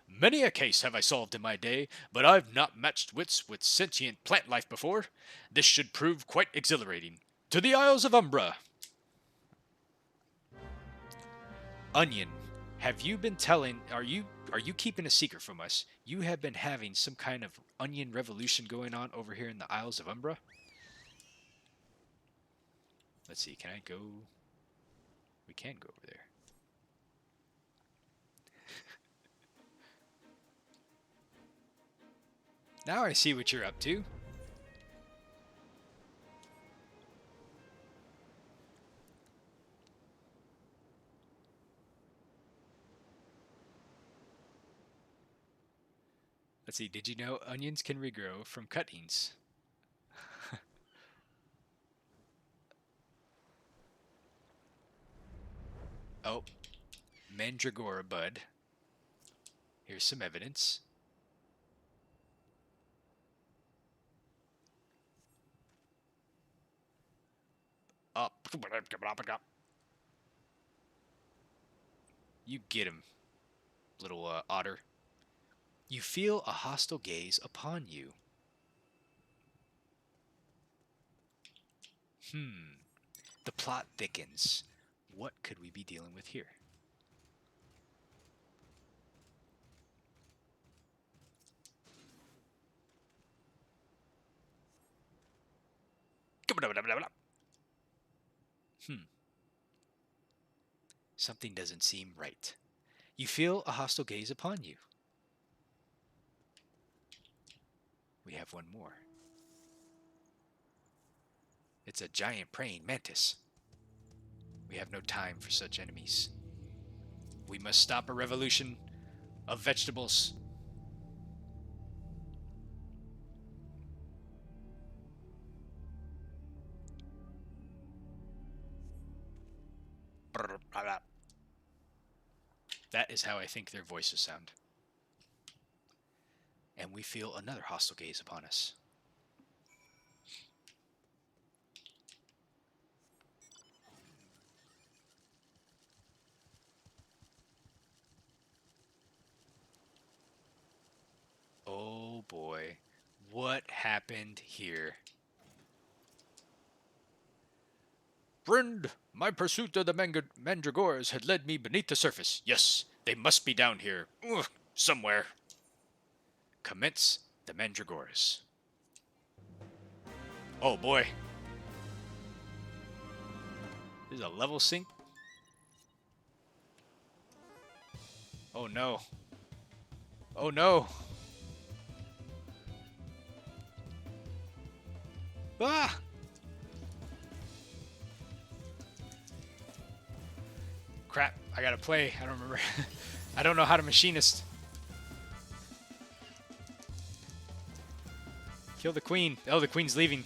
Many a case have I solved in my day, but I've not matched wits with sentient plant life before. This should prove quite exhilarating. To the Isles of Umbra!
Onion, have you been telling... Are you keeping a secret from us? You have been having some kind of onion revolution going on over here in the Isles of Umbra? Let's see, can I go... We can go over there. Now I see what you're up to. Let's see, did you know onions can regrow from cuttings? Oh, mandragora bud. Here's some evidence. You get him, little otter. You feel a hostile gaze upon you. The plot thickens. What could we be dealing with here? Something doesn't seem right. You feel a hostile gaze upon you. We have one more. It's a giant praying mantis. We have no time for such enemies. We must stop a revolution of vegetables. That is how I think their voices sound. And we feel another hostile gaze upon us. happened here?
Friend, my pursuit of the mandragores had led me beneath the surface. Yes, they must be down here. Ugh, somewhere.
Commence the mandragores.
Oh boy.
There's a level sync. Oh no. Oh no. Ah! Crap, I gotta play. I don't remember. I don't know how to machinist. Kill the queen. Oh, the queen's leaving.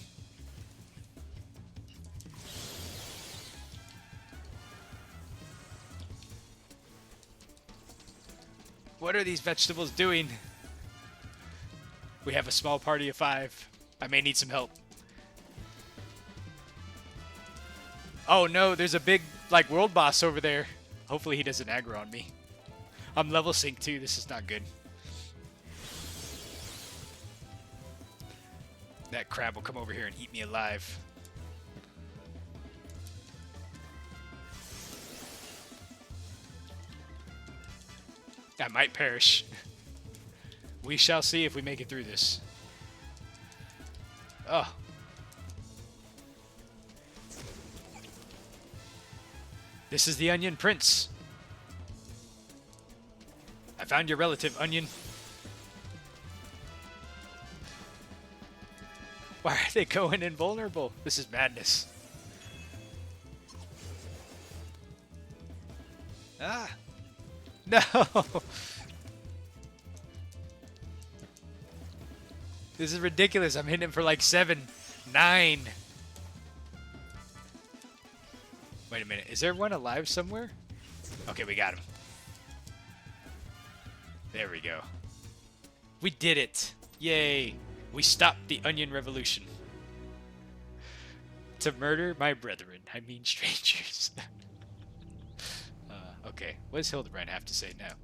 What are these vegetables doing? We have a small party of 5. I may need some help. Oh no, there's a big, like, world boss over there. Hopefully he doesn't aggro on me. I'm level sync too. This is not good. That crab will come over here and eat me alive. I might perish. We shall see if we make it through this. Oh. This is the Onion Prince. I found your relative, Onion. Why are they going invulnerable? This is madness. Ah. No. This is ridiculous. I'm hitting him for like 7, 9. Wait a minute. Is there one alive somewhere? Okay, we got him. There we go. We did it. Yay. We stopped the Onion Revolution. To murder my brethren, I mean strangers. Okay, what does Hildebrand have to say now?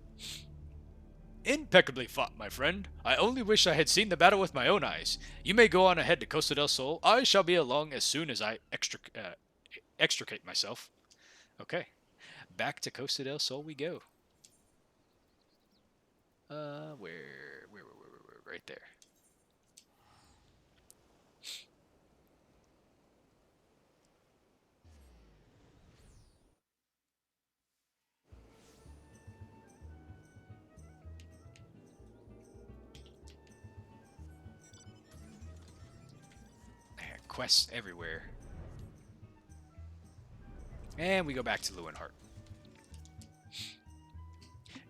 Impeccably fought, my friend. I only wish I had seen the battle with my own eyes. You may go on ahead to Costa del Sol. I shall be along as soon as I extricate myself.
Okay, back to Costa del Sol we go. Where? Right there. Quests everywhere. And we go back to Lewinhart.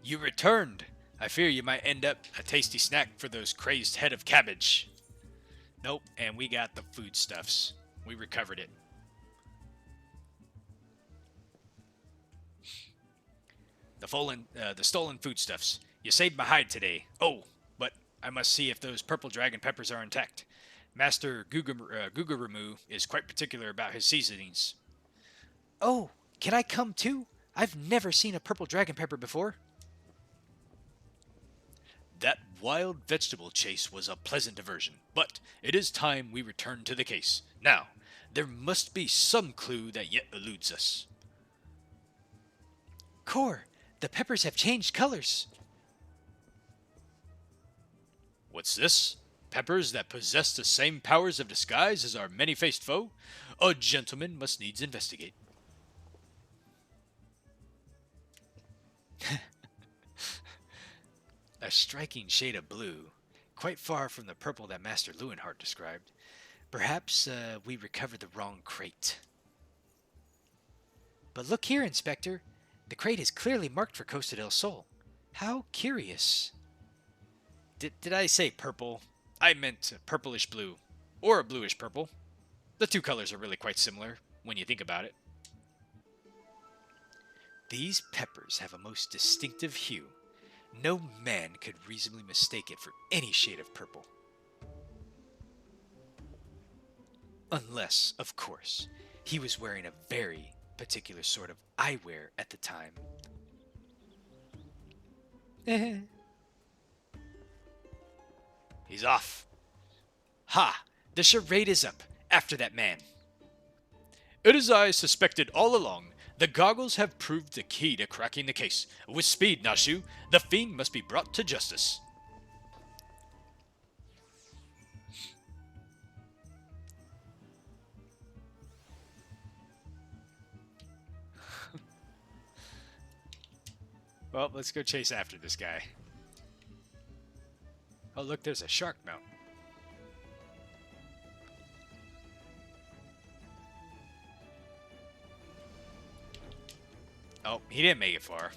You returned! I fear you might end up a tasty snack for those crazed head of cabbage. Nope, and we got the foodstuffs. We recovered it. The stolen foodstuffs. You saved my hide today. Oh, but I must see if those purple dragon peppers are intact. Master Guguramu is quite particular about his seasonings. Oh, can I come too? I've never seen a purple dragon pepper before.
That wild vegetable chase was a pleasant diversion, but it is time we return to the case. Now, there must be some clue that yet eludes us.
Core, the peppers have changed colors.
What's this? Peppers that possess the same powers of disguise as our many-faced foe? A gentleman must needs investigate.
A striking shade of blue, quite far from the purple that Master Lewinhart described. Perhaps we recovered the wrong crate. But look here, Inspector. The crate is clearly marked for Costa del Sol. How curious.
Did I say purple? I meant purplish blue, or a bluish purple. The two colors are really quite similar when you think about it.
These peppers have a most distinctive hue. No man could reasonably mistake it for any shade of purple. Unless, of course, he was wearing a very particular sort of eyewear at the time.
He's off.
Ha! The charade is up, after that man.
It is I suspected all along. The goggles have proved the key to cracking the case. With speed, Nashu, the fiend must be brought to justice.
Well, let's go chase after this guy. Oh, look, there's a shark mount. Oh, he didn't make it far.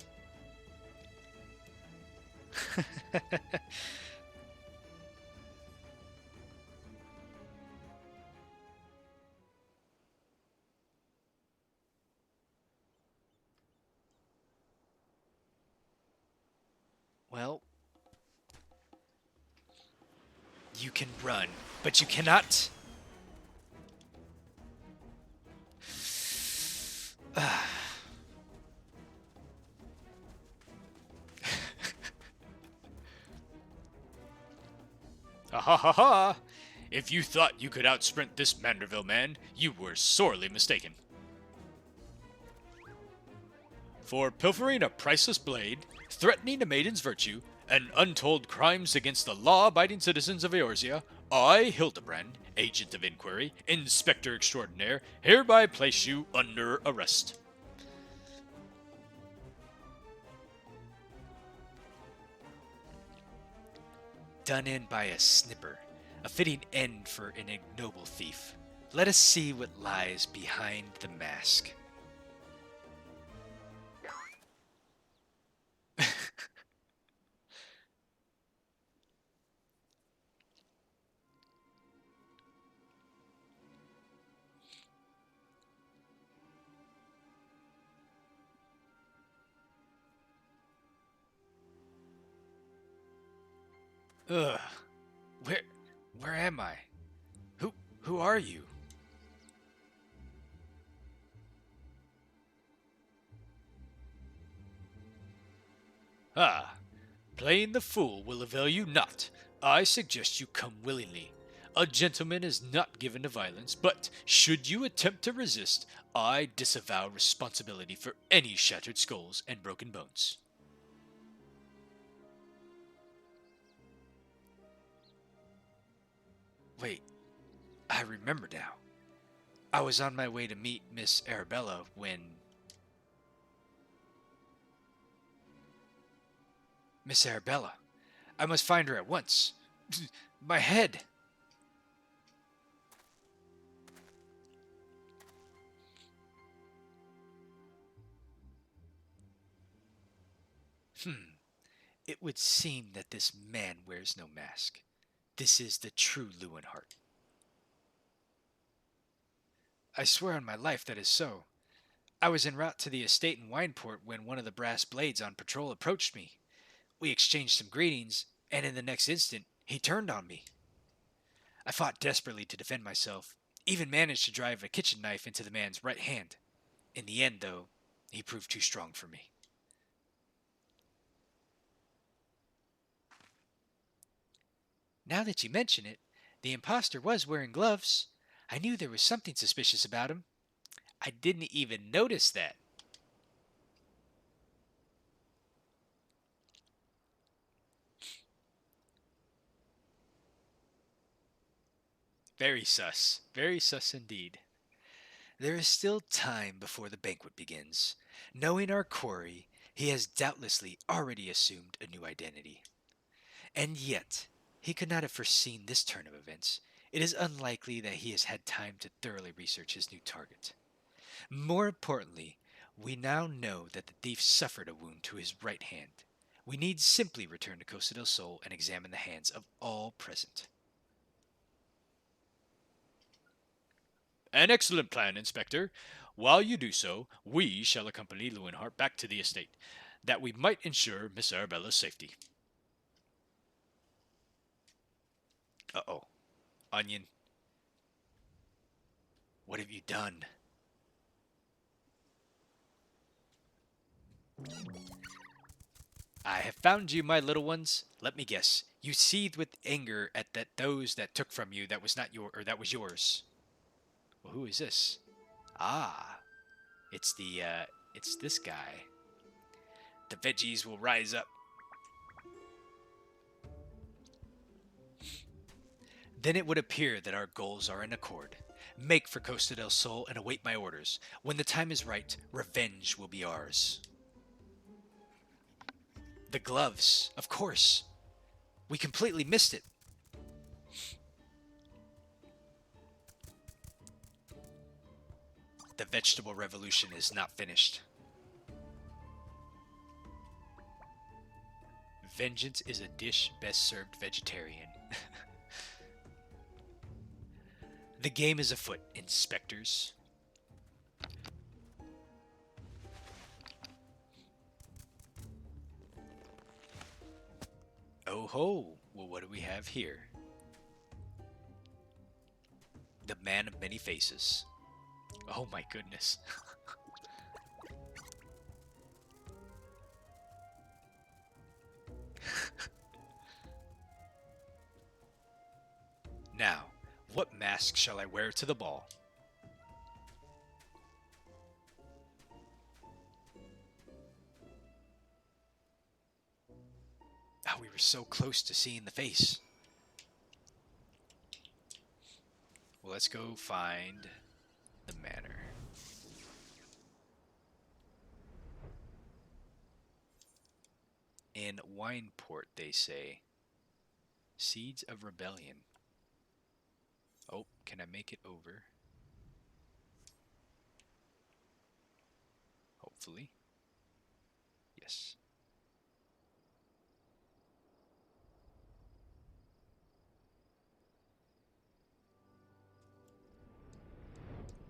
Well, you can run, but you cannot.
Ha ha ha ha! If you thought you could outsprint this Manderville man, you were sorely mistaken. For pilfering a priceless blade, threatening a maiden's virtue, and untold crimes against the law-abiding citizens of Eorzea, I, Hildebrand, Agent of Inquiry, Inspector Extraordinaire, hereby place you under arrest.
Done in by a snipper, a fitting end for an ignoble thief. Let us see what lies behind the mask. Ugh. Where where am I? Who are you?
Ah, playing the fool will avail you not. I suggest you come willingly. A gentleman is not given to violence, but should you attempt to resist, I disavow responsibility for any shattered skulls and broken bones.
Wait, I remember now. I was on my way to meet Miss Arabella when... Miss Arabella. I must find her at once. My head! Hmm. It would seem that this man wears no mask. This is the true Lewinhart. I swear on my life that is so. I was en route to the estate in Wineport when one of the brass blades on patrol approached me. We exchanged some greetings, and in the next instant, he turned on me. I fought desperately to defend myself, even managed to drive a kitchen knife into the man's right hand. In the end, though, he proved too strong for me. Now that you mention it, the impostor was wearing gloves. I knew there was something suspicious about him. I didn't even notice that. Very sus. Very sus indeed. There is still time before the banquet begins. Knowing our quarry, he has doubtlessly already assumed a new identity. And yet, he could not have foreseen this turn of events. It is unlikely that he has had time to thoroughly research his new target. More importantly, we now know that the thief suffered a wound to his right hand. We need simply return to Costa del Sol and examine the hands of all present.
An excellent plan, Inspector. While you do so, we shall accompany Lewinhart back to the estate, that we might ensure Miss Arabella's safety.
Uh-oh. Onion, what have you done? I have found you, my little ones. Let me guess. You seethed with anger at that those that took from you that was not your or that was yours. Well, who is this? Ah, it's this guy. The veggies will rise up. Then it would appear that our goals are in accord. Make for Costa del Sol and await my orders. When the time is right, revenge will be ours. The gloves, of course. We completely missed it. The vegetable revolution is not finished. Vengeance is a dish best served vegetarian. The game is afoot, inspectors. Oh ho! Well, what do we have here? The man of many faces. Oh my goodness. Now, what mask shall I wear to the ball? Oh, we were so close to seeing the face. Well, let's go find the manor. In Wineport, they say. Seeds of Rebellion. Oh, can I make it over? Hopefully. Yes.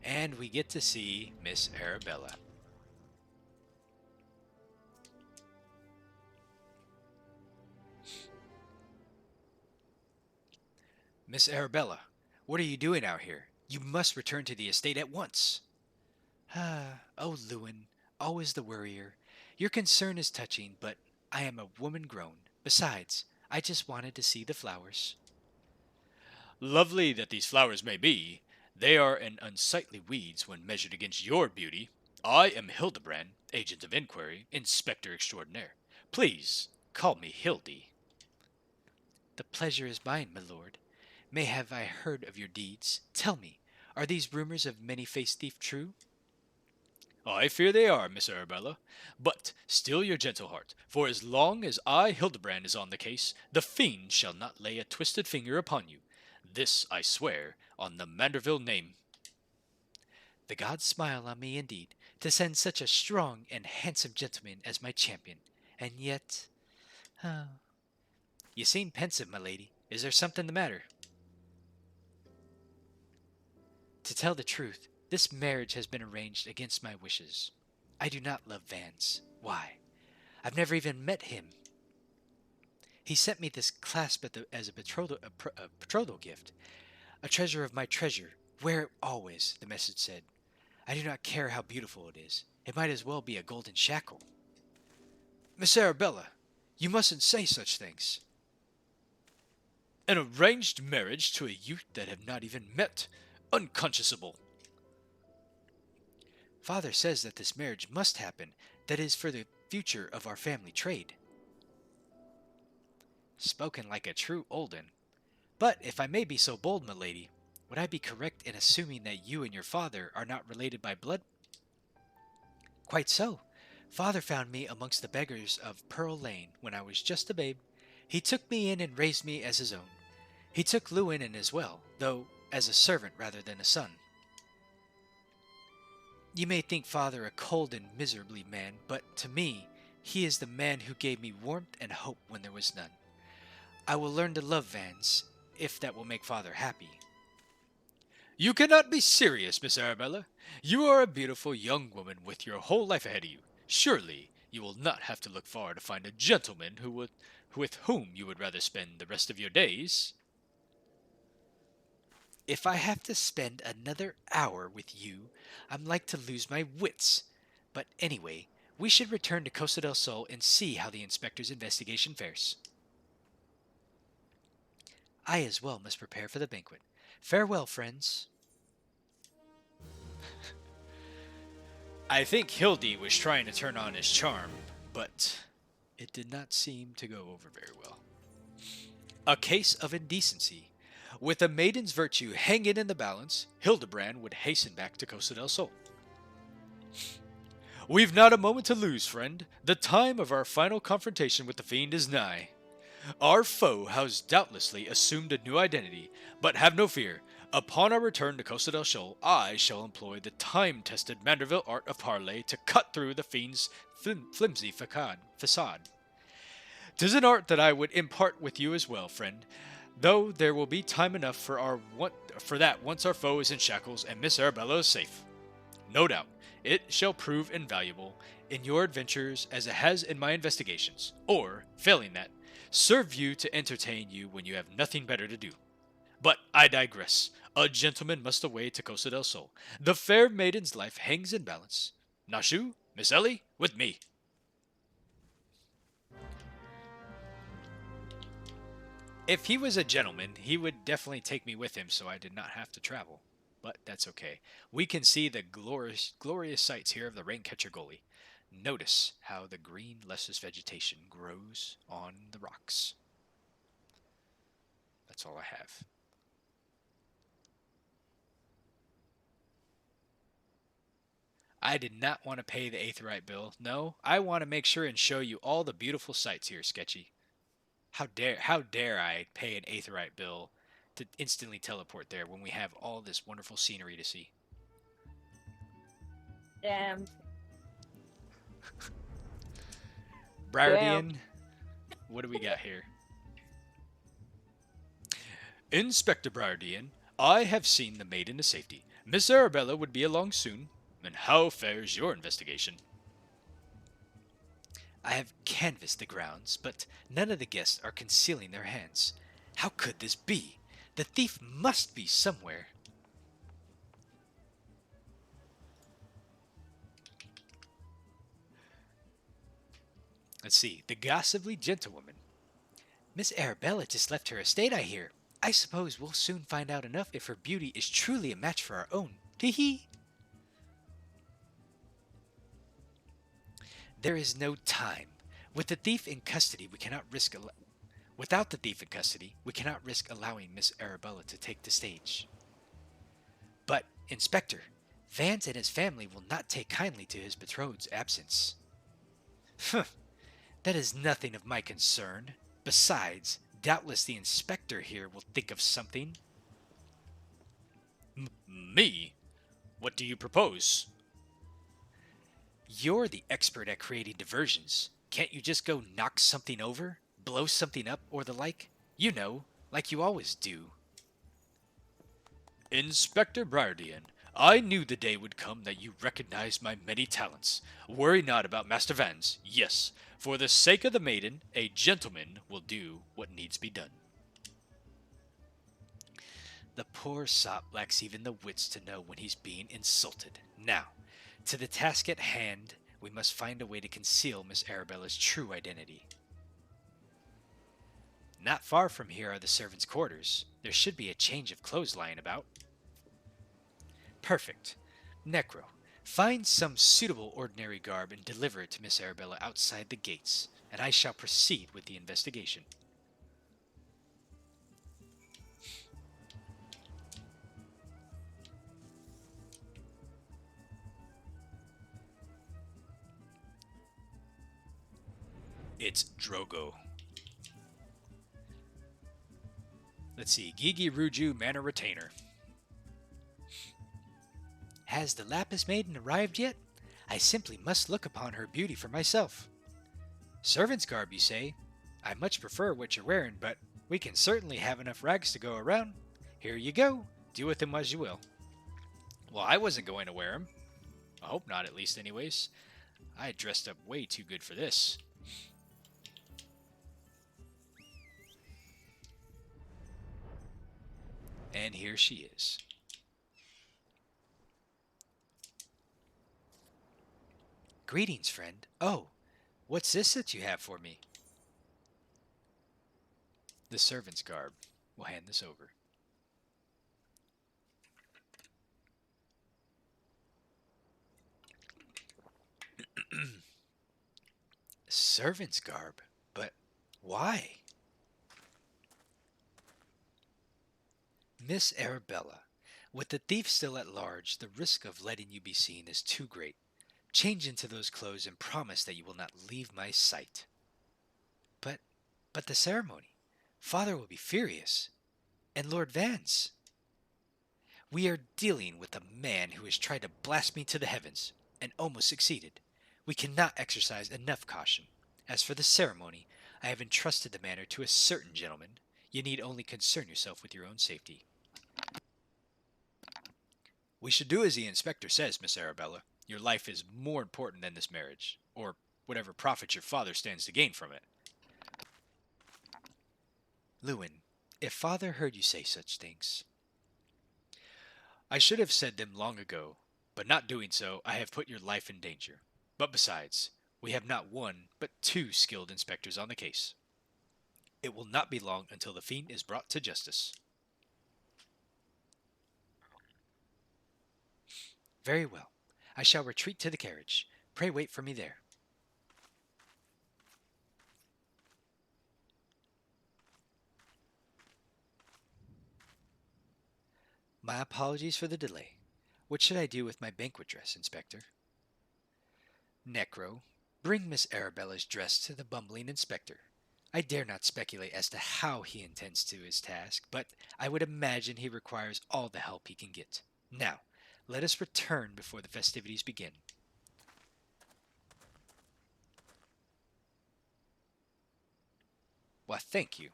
And we get to see Miss Arabella. Miss Arabella, what are you doing out here? You must return to the estate at once. Ah, oh, Lewin, always the worrier. Your concern is touching, but I am a woman grown. Besides, I just wanted to see the flowers.
Lovely that these flowers may be, they are an unsightly weeds when measured against your beauty. I am Hildebrand, agent of inquiry, inspector extraordinaire. Please call me Hildi.
The pleasure is mine, my lord. May have I heard of your deeds? Tell me, are these rumors of many-faced thief true?
I fear they are, Miss Arabella. But still your gentle heart, for as long as I, Hildebrand, is on the case, the fiend shall not lay a twisted finger upon you. This I swear on the Manderville name.
The gods smile on me indeed, to send such a strong and handsome gentleman as my champion. And yet, oh, you seem pensive, my lady. Is there something the matter? To tell the truth, this marriage has been arranged against my wishes. I do not love Vance. Why? I've never even met him. He sent me this clasp as a betrothal gift, a treasure of my treasure. Wear it always, the message said. I do not care how beautiful it is. It might as well be a golden shackle. Miss Arabella, you mustn't say such things.
An arranged marriage to a youth that have not even met. Unconscionable.
Father says that this marriage must happen. That is for the future of our family trade. Spoken like a true olden. But if I may be so bold, milady, would I be correct in assuming that you and your father are not related by blood? Quite so. Father found me amongst the beggars of Pearl Lane when I was just a babe. He took me in and raised me as his own. He took Lewin in as well, though as a servant rather than a son. You may think father a cold and miserably man, but to me, he is the man who gave me warmth and hope when there was none. I will learn to love Vance, if that will make father happy.
You cannot be serious, Miss Arabella. You are a beautiful young woman with your whole life ahead of you. Surely you will not have to look far to find a gentleman with whom you would rather spend the rest of your days.
If I have to spend another hour with you, I'm like to lose my wits. But anyway, We should return to Costa del Sol and see how the inspector's investigation fares. I as well must prepare for the banquet. Farewell, friends.
I think Hildi was trying to turn on his charm, but it did not seem to go over very well. A case of indecency. With a maiden's virtue hanging in the balance, Hildebrand would hasten back to Costa del Sol. We've not a moment to lose, friend. The time of our final confrontation with the fiend is nigh. Our foe has doubtlessly assumed a new identity, but have no fear. Upon our return to Costa del Sol, I shall employ the time-tested Manderville art of parley to cut through the fiend's flimsy facade. 'Tis an art that I would impart with you as well, friend, though there will be time enough for that once our foe is in shackles and Miss Arabella is safe. No doubt, it shall prove invaluable in your adventures as it has in my investigations, or, failing that, serve you to entertain you when you have nothing better to do. But I digress. A gentleman must away to Costa del Sol. The fair maiden's life hangs in balance. Nashu, Miss Ellie, with me.
If he was a gentleman, he would definitely take me with him so I did not have to travel. But that's okay. We can see the glorious sights here of the Raincatcher Gully. Notice how the green, luscious vegetation grows on the rocks. That's all I have. I did not want to pay the Aetherite bill. No, I want to make sure and show you all the beautiful sights here, Sketchy. How dare I pay an Aetherite bill to instantly teleport there when we have all this wonderful scenery to see?
Damn.
Briardian, what do we got here?
Inspector Briardian, I have seen the maiden to safety. Miss Arabella would be along soon. And how fares your investigation?
I have canvassed the grounds, but none of the guests are concealing their hands. How could this be? The thief must be somewhere. Let's see. The gossiply gentlewoman. Miss Arabella just left her estate, I hear. I suppose we'll soon find out enough if her beauty is truly a match for our own. Tee-hee. There is no time. With the thief in custody, we cannot risk Without the thief in custody, we cannot risk allowing Miss Arabella to take the stage. But, Inspector, Vance and his family will not take kindly to his betrothed's absence. Humph, that is nothing of my concern. Besides, doubtless the inspector here will think of something.
Me? What do you propose?
You're the expert at creating diversions. Can't you just go knock something over, blow something up, or the like? You know, like you always do.
Inspector Briardian, I knew the day would come that you recognized my many talents. Worry not about Master Vance. Yes, for the sake of the maiden, a gentleman will do what needs be done.
The poor sot lacks even the wits to know when he's being insulted. Now, to the task at hand, we must find a way to conceal Miss Arabella's true identity. Not far from here are the servants' quarters. There should be a change of clothes lying about. Perfect. Necro, find some suitable ordinary garb and deliver it to Miss Arabella outside the gates, and I shall proceed with the investigation.
It's Drogo.
Let's see, Gigi Ruju Manor Retainer. Has the Lapis Maiden arrived yet? I simply must look upon her beauty for myself. Servant's garb, you say? I much prefer what you're wearing, but we can certainly have enough rags to go around. Here you go. Do with them as you will.
Well, I wasn't going to wear them. I hope not, at least anyways. I dressed up way too good for this.
And here she is. Greetings, friend. Oh, what's this that you have for me? The servant's garb. We'll hand this over. Servant's garb? But why? Miss Arabella, with the thief still at large, the risk of letting you be seen is too great. Change into those clothes and promise that you will not leave my sight. But, but the ceremony. Father will be furious. And Lord Vance. We are dealing with a man who has tried to blast me to the heavens, and almost succeeded. We cannot exercise enough caution. As for the ceremony, I have entrusted the matter to a certain gentleman. You need only concern yourself with your own safety. We should do as the inspector says, Miss Arabella. Your life is more important than this marriage, or whatever profit your father stands to gain from it. Lewin, if father heard you say such things. I should have said them long ago, but not doing so, I have put your life in danger. But besides, we have not one, but two skilled inspectors on the case. It will not be long until the fiend is brought to justice. Very well. I shall retreat to the carriage. Pray wait for me there. My apologies for the delay. What should I do with my banquet dress, Inspector? Necro, bring Miss Arabella's dress to the bumbling inspector. I dare not speculate as to how he intends to his task, but I would imagine he requires all the help he can get. Now, let us return before the festivities begin. Why, thank you.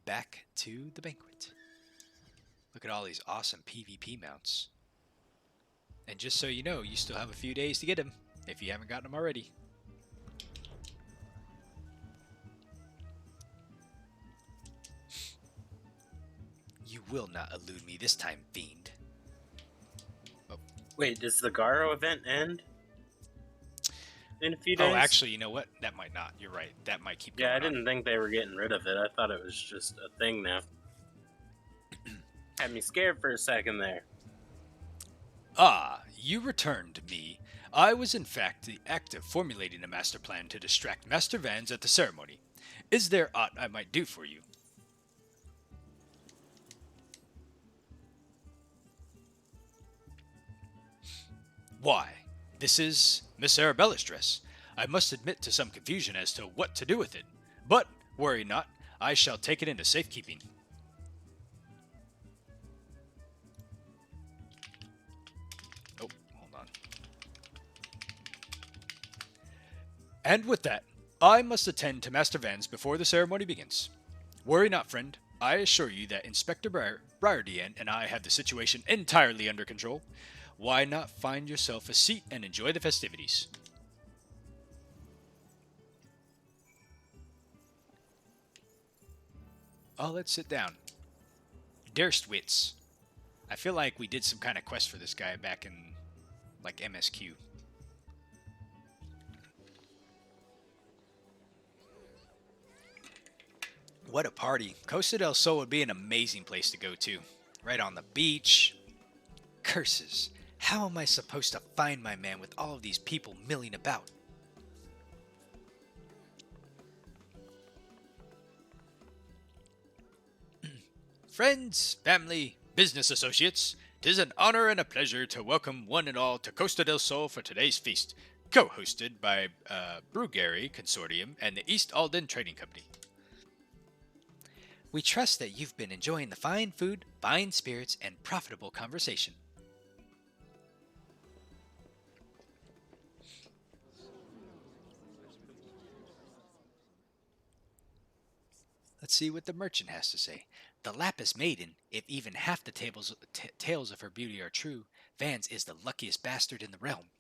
Back to the banquet. Look at all these awesome PvP mounts. And just so you know, you still have a few days to get them, if you haven't gotten them already. You will not elude me this time, fiend. Oh,
Wait, does the Garo event end in a few days?
oh, actually, you know what? That might not. You're right. That might keep going
Yeah, I
on.
didn't think they were getting rid of it. I thought it was just a thing now. Had me scared for a second there.
Ah, you returned, me. I was in fact the act of formulating a master plan to distract Master Vans at the ceremony. Is there aught I might do for you? Why, this is Miss Arabella's dress. I must admit to some confusion as to what to do with it. But, worry not, I shall take it into safekeeping. Oh, hold on. And with that, I must attend to Master Vans before the ceremony begins. Worry not, friend. I assure you that Inspector Briardian and I have the situation entirely under control. Why not find yourself a seat and enjoy the festivities?
Oh, let's sit down. Derstwitz. I feel like we did some kind of quest for this guy back in, like, MSQ. What a party. Costa del Sol would be an amazing place to go to. Right on the beach. Curses. How am I supposed to find my man with all of these people milling about?
Friends, family, business associates, 'tis an honor and a pleasure to welcome one and all to Costa del Sol for today's feast, co-hosted by Brugary Consortium and the East Alden Trading Company.
We trust that you've been enjoying the fine food, fine spirits, and profitable conversation. Let's see what the merchant has to say. The Lapis Maiden, if even half the tales of her beauty are true, Vance is the luckiest bastard in the realm.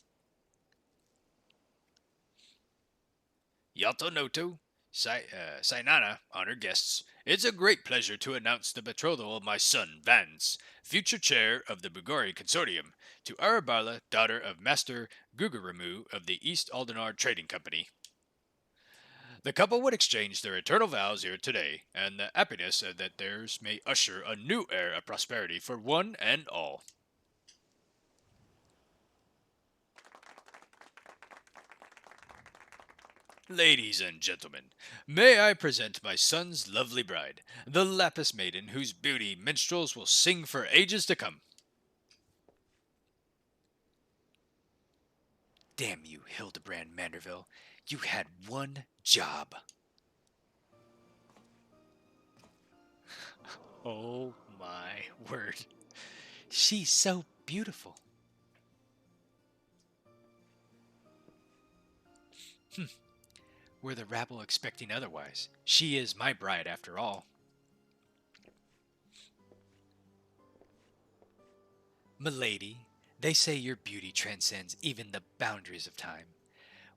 Yato Noto, Sainana, honored guests, it's a great pleasure to announce the betrothal of my son, Vance, future chair of the Bugori Consortium, to Arabella, daughter of Master Guguramu of the East Aldenar Trading Company. The couple would exchange their eternal vows here today, and the happiness that theirs may usher a new era of prosperity for one and all. Ladies and gentlemen, may I present my son's lovely bride, the Lapis Maiden whose beauty minstrels will sing for ages to come.
Damn you, Hildebrand Manderville. You had one job. Oh my word. She's so beautiful. Were the rabble expecting otherwise? She is my bride after all. Milady, they say your beauty transcends even the boundaries of time.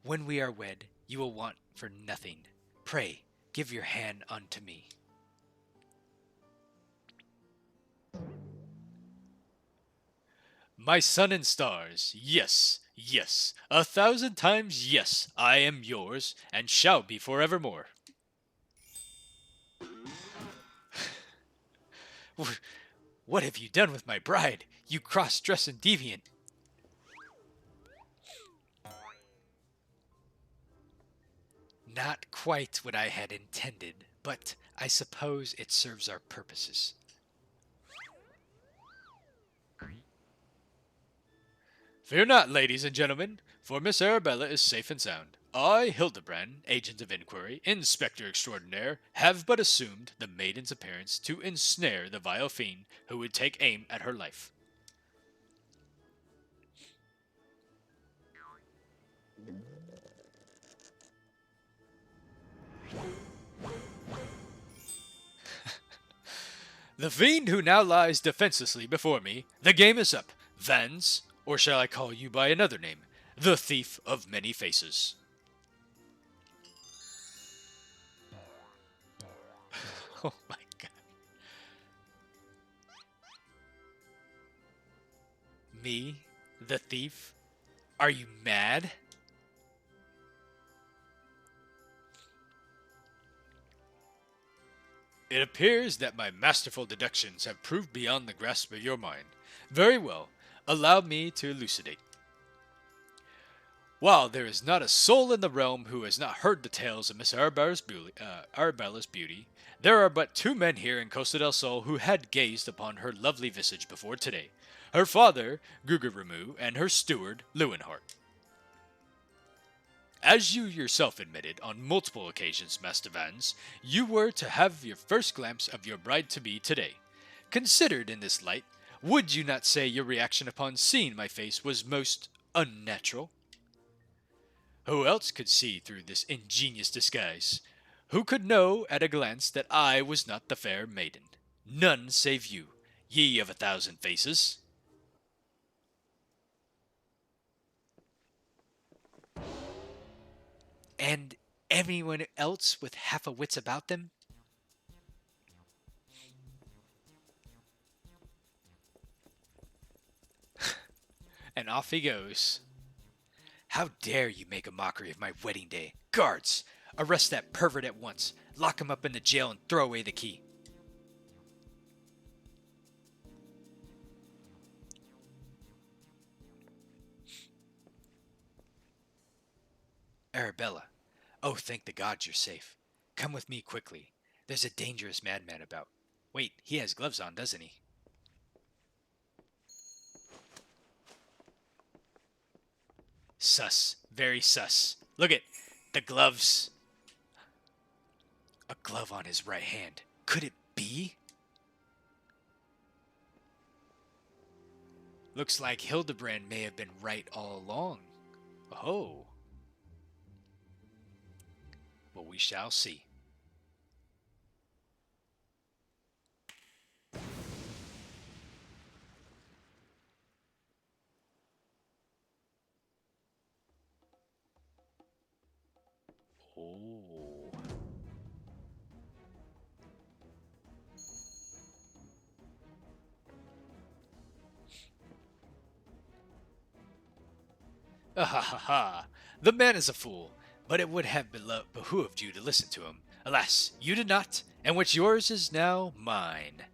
When we are wed, you will want for nothing. Pray, give your hand unto me.
My sun and stars, yes, yes, 1,000 times yes, I am yours, and shall be forevermore.
What have you done with my bride, you cross-dressing deviant? Not quite what I had intended, but I suppose it serves our purposes.
Fear not, ladies and gentlemen, for Miss Arabella is safe and sound. I, Hildebrand, agent of inquiry, inspector extraordinaire, have but assumed the maiden's appearance to ensnare the vile fiend who would take aim at her life. The fiend who now lies defenselessly before me, the game is up. Vans, or shall I call you by another name, the thief of many faces.
Oh my god. Me? The thief? Are you mad?
It appears that my masterful deductions have proved beyond the grasp of your mind. Very well, allow me to elucidate. While there is not a soul in the realm who has not heard the tales of Miss Arabella's beauty, there are but two men here in Costa del Sol who had gazed upon her lovely visage before today. Her father, Guguramu, and her steward, Lewinhart. As you yourself admitted on multiple occasions, Master Vans, you were to have your first glimpse of your bride-to-be today. Considered in this light, would you not say your reaction upon seeing my face was most unnatural? Who else could see through this ingenious disguise? Who could know at a glance that I was not the fair maiden? None save you, ye of 1,000 faces.
And anyone else with half a wits about them? And off he goes. How dare you make a mockery of my wedding day? Guards! Arrest that pervert at once. Lock him up in the jail and throw away the key. Arabella. Oh, thank the gods you're safe. Come with me quickly. There's a dangerous madman about. Wait, he has gloves on, doesn't he? Sus. Very sus. Look at the gloves. A glove on his right hand. Could it be? Looks like Hildebrand may have been right all along. Oh. Well, we shall see.
Oh. Ah ha ha ha! The man is a fool, but it would have behooved you to listen to him. Alas, you did not, and what's yours is now mine.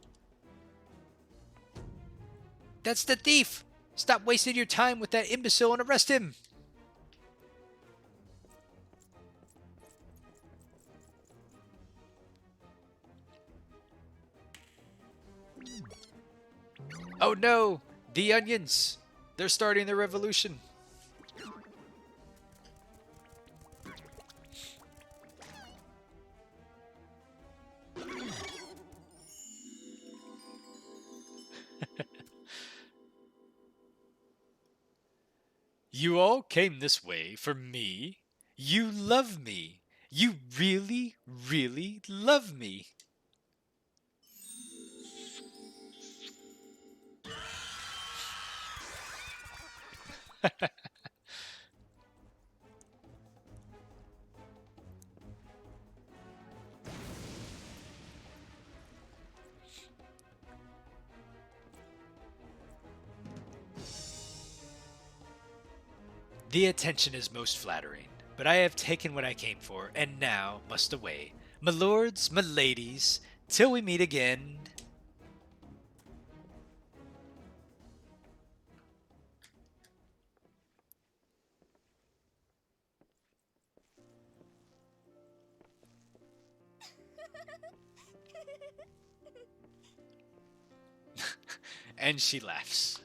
That's the thief! Stop wasting your time with that imbecile and arrest him!
Oh no! The onions! They're starting the revolution. You all came this way for me? You love me. You really, really love me. The attention is most flattering, but I have taken what I came for, and now must away. My lords, my ladies, till we meet again. And she laughs.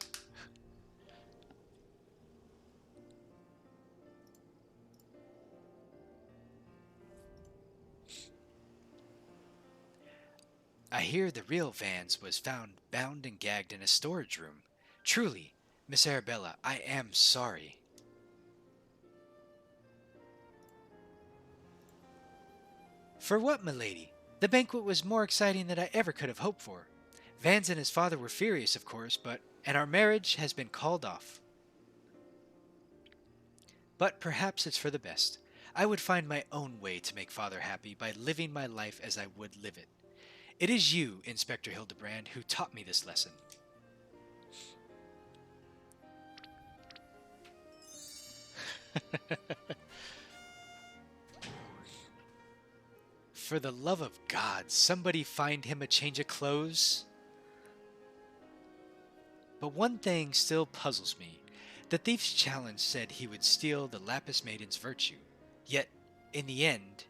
I hear the real Vans was found bound and gagged in a storage room. Truly, Miss Arabella, I am sorry. For what, milady? The banquet was more exciting than I ever could have hoped for. Vans and his father were furious, of course, and our marriage has been called off. But perhaps it's for the best. I would find my own way to make father happy by living my life as I would live it. It is you, Inspector Hildebrand, who taught me this lesson. For the love of God, somebody find him a change of clothes. But one thing still puzzles me. The thief's challenge said he would steal the Lapis Maiden's virtue. Yet, in the end,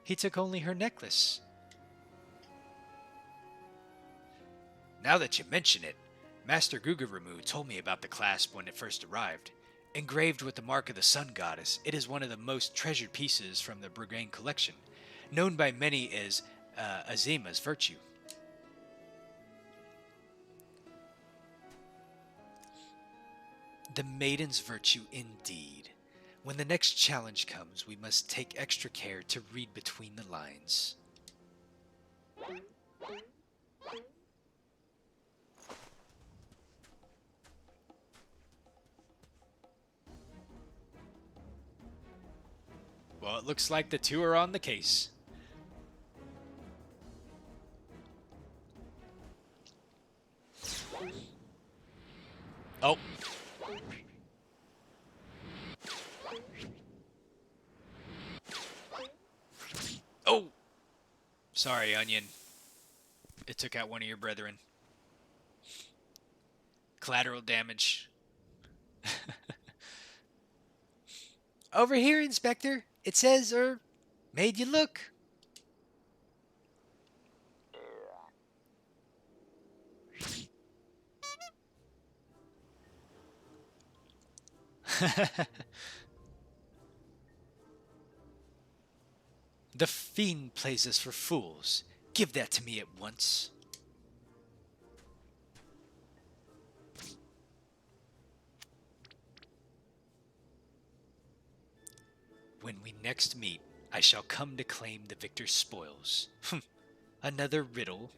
he took only her necklace. Now that you mention it, Master Guguramu told me about the clasp when it first arrived. Engraved with the mark of the Sun Goddess, it is one of the most treasured pieces from the Brigade collection, known by many as Azima's virtue. The maiden's virtue indeed. When the next challenge comes, we must take extra care to read between the lines.
Well, it looks like the two are on the case. Oh. Oh! Sorry, Onion. It took out one of your brethren. Collateral damage.
Over here, Inspector. It says, made you look. The fiend plays us for fools. Give that to me at once. When we next meet, I shall come to claim the victor's spoils. Another riddle.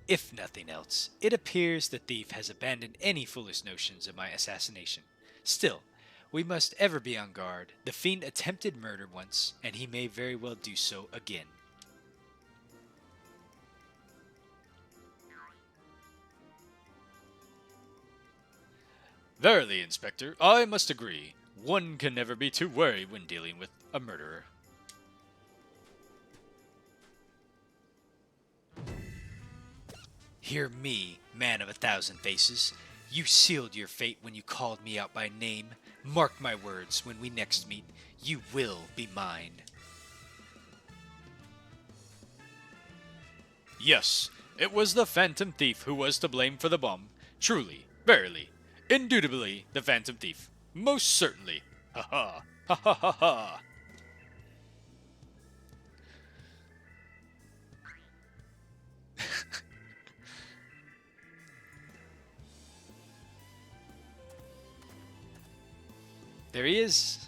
If nothing else, it appears the thief has abandoned any foolish notions of my assassination. Still, we must ever be on guard. The fiend attempted murder once, and he may very well do so again.
Verily, Inspector, I must agree. One can never be too wary when dealing with a murderer.
Hear me, man of 1,000 faces. You sealed your fate when you called me out by name. Mark my words, when we next meet, you will be mine.
Yes, it was the Phantom Thief who was to blame for the bomb. Truly, verily, indubitably the Phantom Thief. Most certainly. Ha ha. Ha ha ha ha.
There he is.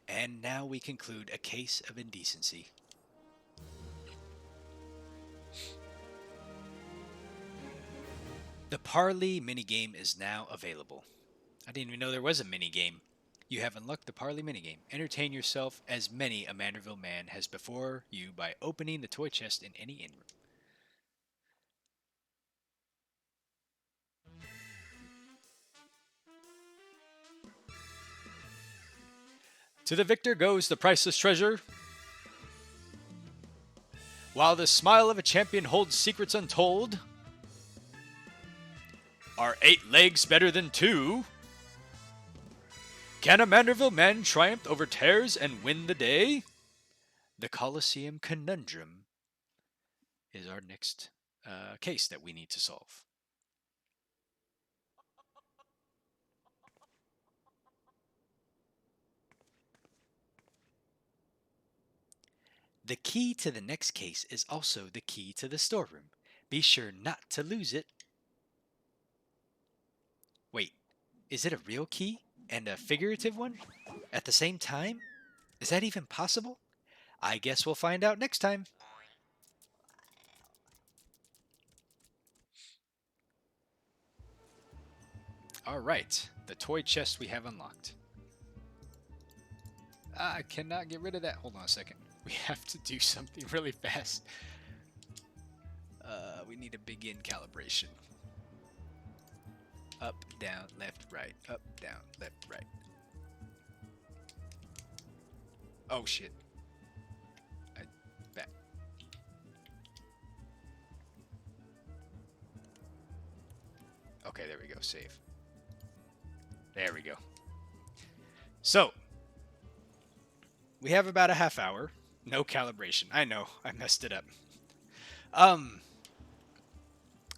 And now we conclude a case of indecency. The Parley minigame is now available. I didn't even know there was a minigame. You have unlocked the Parley minigame. Entertain yourself as many a Manderville man has before you by opening the toy chest in any inn room.
To the victor goes the priceless treasure. While the smile of a champion holds secrets untold. Are 8 legs better than 2? Can a Manderville man triumph over tears and win the day?
The Colosseum Conundrum is our next case that we need to solve. The key to the next case is also the key to the storeroom. Be sure not to lose it. Wait, is it a real key and a figurative one at the same time? Is that even possible? I guess we'll find out next time. Alright, the toy chest we have unlocked. I cannot get rid of that. Hold on a second. We have to do something really fast. We need to begin calibration. Up, down, left, right. Up, down, left, right. Oh shit. Back. Okay, there we go. Save. There we go. So, we have about a half hour. No calibration. I know, I messed it up.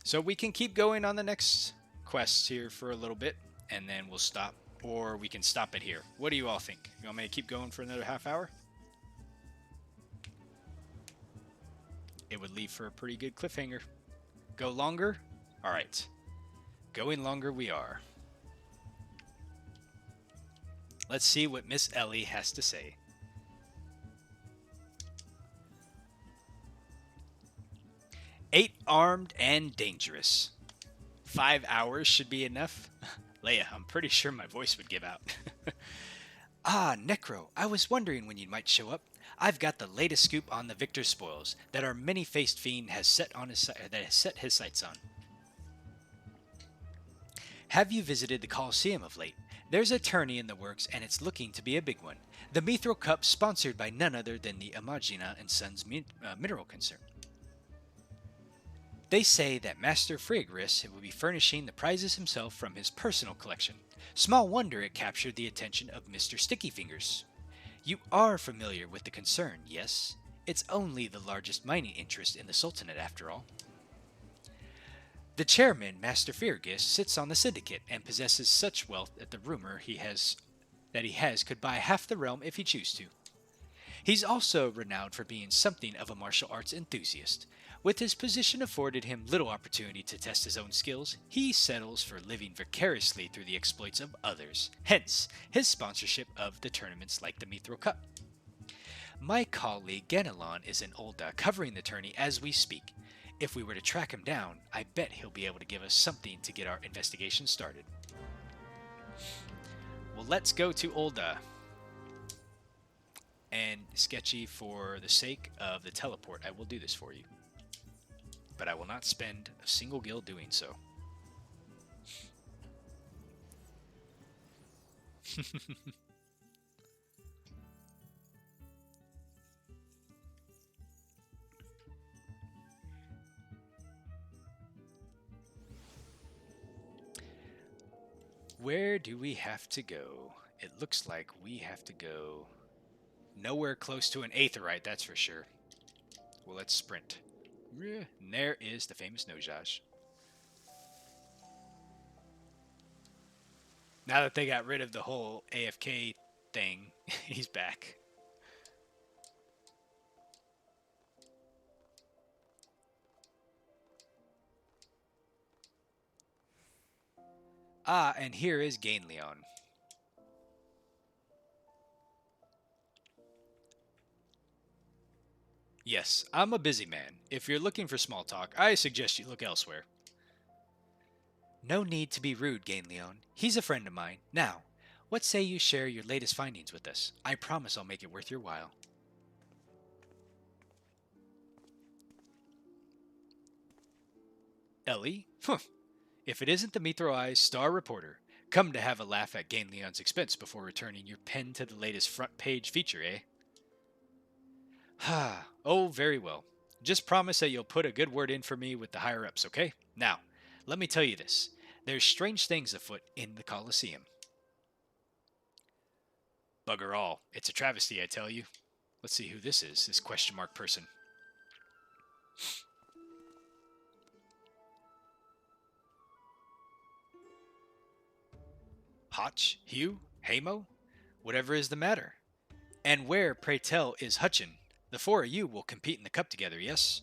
So we can keep going on the next quest here for a little bit, and then we'll stop. Or we can stop it here. What do you all think? You want me to keep going for another half hour? It would leave for a pretty good cliffhanger. Go longer? Alright. Going longer we are. Let's see what Miss Ellie has to say. 8 armed and dangerous. 5 hours should be enough. Leia, I'm pretty sure my voice would give out. Ah, Necro, I was wondering when you might show up. I've got the latest scoop on the Victor spoils that our many-faced fiend has set his sights on. Have you visited the Colosseum of late? There's a tourney in the works, and it's looking to be a big one. The Mithril Cup, sponsored by none other than the Imagina and Sons mineral concern. They say that Master Frigris will be furnishing the prizes himself from his personal collection. Small wonder it captured the attention of Mr. Stickyfingers. You are familiar with the concern, yes? It's only the largest mining interest in the Sultanate, after all. The chairman, Master Frigris, sits on the syndicate and possesses such wealth that the rumor he has could buy half the realm if he chose to. He's also renowned for being something of a martial arts enthusiast. With his position afforded him little opportunity to test his own skills, he settles for living vicariously through the exploits of others, hence his sponsorship of the tournaments like the Mithril Cup. My colleague Ganelon is in Olda covering the tourney as we speak. If we were to track him down, I bet he'll be able to give us something to get our investigation started. Well, let's go to Olda. And Sketchy, for the sake of the teleport, I will do this for you. But I will not spend a single gil doing so. Where do we have to go? It looks like we have to go nowhere close to an aetherite, that's for sure. Well, let's sprint. And there is the famous Nojaj. Now that they got rid of the whole AFK thing, he's back. Ah, and here is Gainleon. Yes, I'm a busy man. If you're looking for small talk, I suggest you look elsewhere. No need to be rude, Gainleon. He's a friend of mine. Now, what say you share your latest findings with us? I promise I'll make it worth your while. Ellie? Huh. If it isn't the Mithro Eye's star reporter, come to have a laugh at Gainleon's expense before returning your pen to the latest front page feature, eh? Ha. Oh, very well. Just promise that you'll put a good word in for me with the higher-ups, okay? Now, let me tell you this. There's strange things afoot in the Colosseum. Bugger all. It's a travesty, I tell you. Let's see who this is, this question mark person. Hotch? Hugh? Hamo? Whatever is the matter? And where, pray tell, is Hutchin? The four of you will compete in the cup together, yes?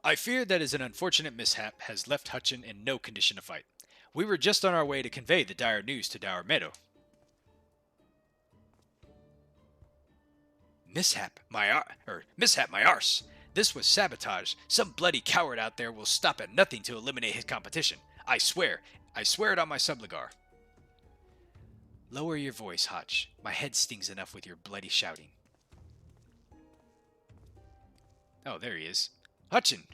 I fear that an unfortunate mishap has left Hutchin in no condition to fight. We were just on our way to convey the dire news to Dour Meadow. Mishap, my arse! This was sabotage. Some bloody coward out there will stop at nothing to eliminate his competition. I swear it on my subligar. Lower your voice, Hotch. My head stings enough with your bloody shouting. Oh, there he is. Hutchin,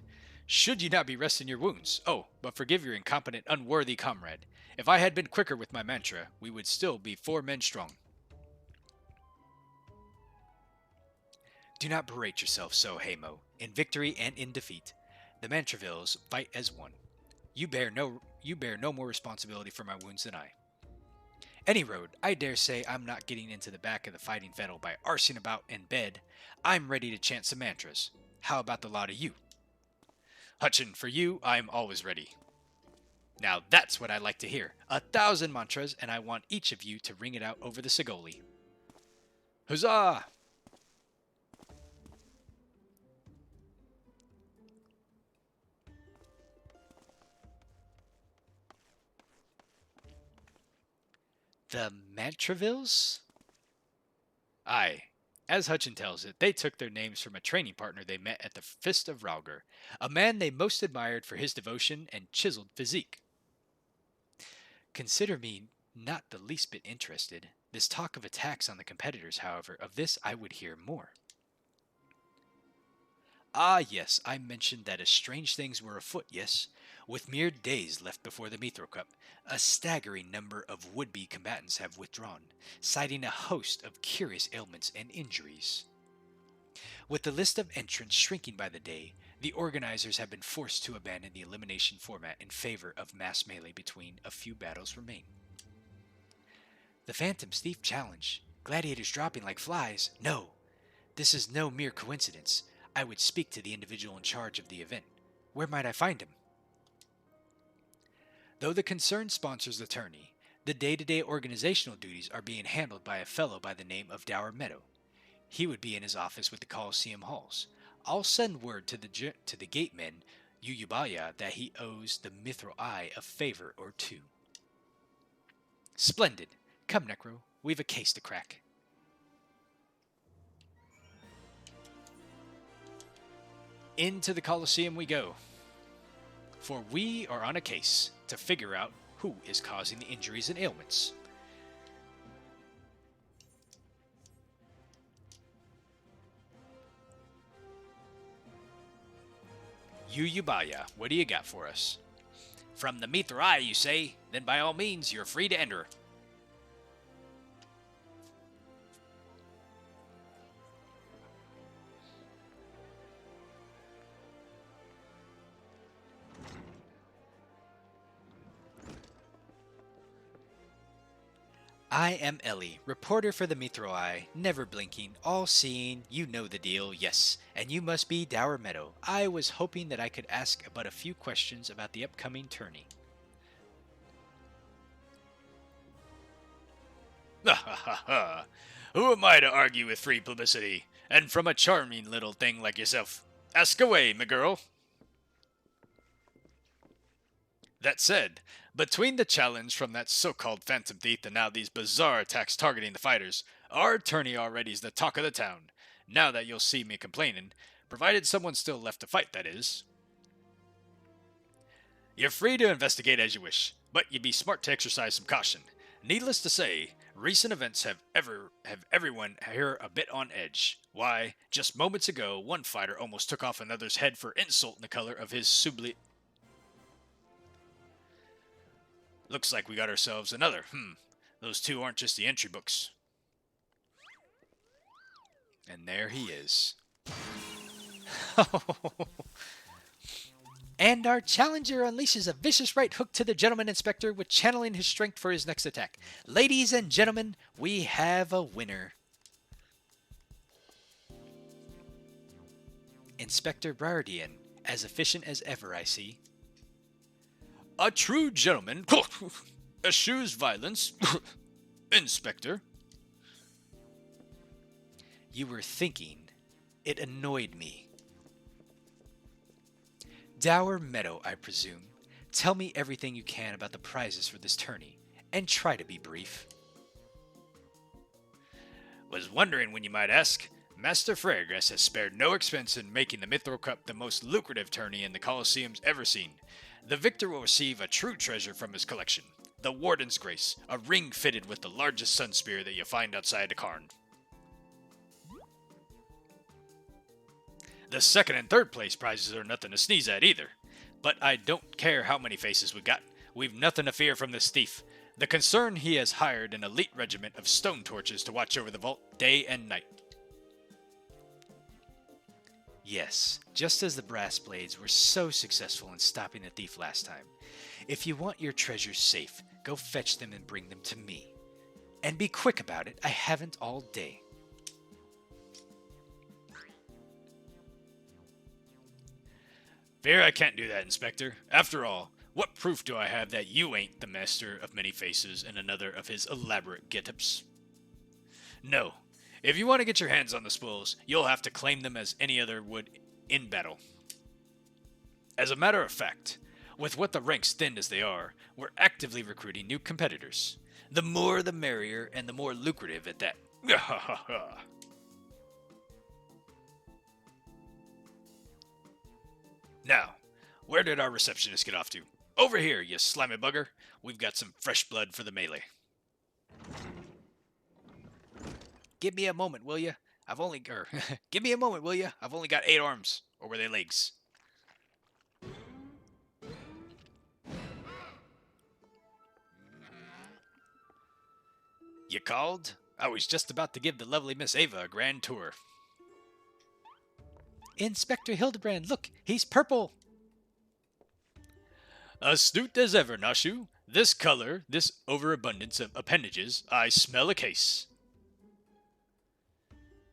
should you not be resting your wounds? Oh, but forgive your incompetent, unworthy comrade. If I had been quicker with my mantra, we would still be 4 men strong. Do not berate yourself so, Hamo. In victory and in defeat, the Mantravilles fight as one. You bear no more responsibility for my wounds than I. Any road, I dare say I'm not getting into the back of the fighting vettle by arsing about in bed. I'm ready to chant some mantras. How about the lot of you? Hutchin, for you, I'm always ready. Now that's what I like to hear. 1,000 mantras, and I want each of you to ring it out over the Sigoli. Huzzah! The Mantravilles? Aye. As Hutchin tells it, they took their names from a training partner they met at the Fist of Rauger, a man they most admired for his devotion and chiseled physique. Consider me not the least bit interested. This talk of attacks on the competitors, however, of this I would hear more. Ah, yes, I mentioned that strange things were afoot, yes. With mere days left before the Mithro Cup, a staggering number of would-be combatants have withdrawn, citing a host of curious ailments and injuries. With the list of entrants shrinking by the day, the organizers have been forced to abandon the elimination format in favor of mass melee between a few battles remain. The Phantom's Thief Challenge, gladiators dropping like flies, no. This is no mere coincidence. I would speak to the individual in charge of the event. Where might I find him? Though the concern sponsors the tourney, the day-to-day organizational duties are being handled by a fellow by the name of Dour Meadow. He would be in his office with the Coliseum halls. I'll send word to the gateman, Yuyubaya, that he owes the Mithro Eye a favor or two. Splendid. Come, Necro, we've a case to crack. Into the Colosseum we go, for we are on a case to figure out who is causing the injuries and ailments. Yuyubaya, what do you got for us? From the Mithrai, you say? Then by all means, you're free to enter. I am Ellie, reporter for the Mithrai, never blinking, all-seeing, you know the deal, yes, and you must be Dower Meadow. I was hoping that I could ask but a few questions about the upcoming tourney.
Ha ha ha ha! Who am I to argue with free publicity? And from a charming little thing like yourself. Ask away, my girl. That said, between the challenge from that so-called Phantom Thief and now these bizarre attacks targeting the fighters, our tourney already is the talk of the town. Now that you'll see me complaining, provided someone's still left to fight, that is. You're free to investigate as you wish, but you'd be smart to exercise some caution. Needless to say, recent events have everyone here a bit on edge. Why, just moments ago, one fighter almost took off another's head for insult in the color of his subli... Looks like we got ourselves another. Those two aren't just the entry books.
And there he is. And our challenger unleashes a vicious right hook to the gentleman inspector with channeling his strength for his next attack. Ladies and gentlemen, we have a winner. Inspector Briardian, as efficient as ever, I see.
A true gentleman eschews violence, Inspector.
You were thinking. It annoyed me. Dower Meadow, I presume. Tell me everything you can about the prizes for this tourney, and try to be brief.
Was wondering when you might ask. Master Fragress has spared no expense in making the Mithril Cup the most lucrative tourney in the Colosseum's ever seen. The victor will receive a true treasure from his collection, the Warden's Grace, a ring fitted with the largest sun spear that you find outside the cairn. The second and third place prizes are nothing to sneeze at either. But I don't care how many faces we got. We've nothing to fear from this thief. The concern he has hired an elite regiment of stone torches to watch over the vault day and night.
Yes, just as the brass blades were so successful in stopping the thief last time. If you want your treasures safe, go fetch them and bring them to me. And be quick about it, I haven't all day.
Fear I can't do that, Inspector. After all, what proof do I have that you ain't the master of many faces and another of his elaborate get-ups? No. If you want to get your hands on the spoils, you'll have to claim them as any other would in battle. As a matter of fact, with what the ranks thin as they are, we're actively recruiting new competitors. The more the merrier, and the more lucrative at that. Now, where did our receptionist get off to? Over here, you slimy bugger. We've got some fresh blood for the melee.
Give me a moment, will you? Give me a moment, will you? I've only got 8 arms. Or were they legs?
You called? I was just about to give the lovely Miss Ava a grand tour.
Inspector Hildebrand, look, he's purple.
Astute as ever, Nashu. This color, this overabundance of appendages, I smell a case.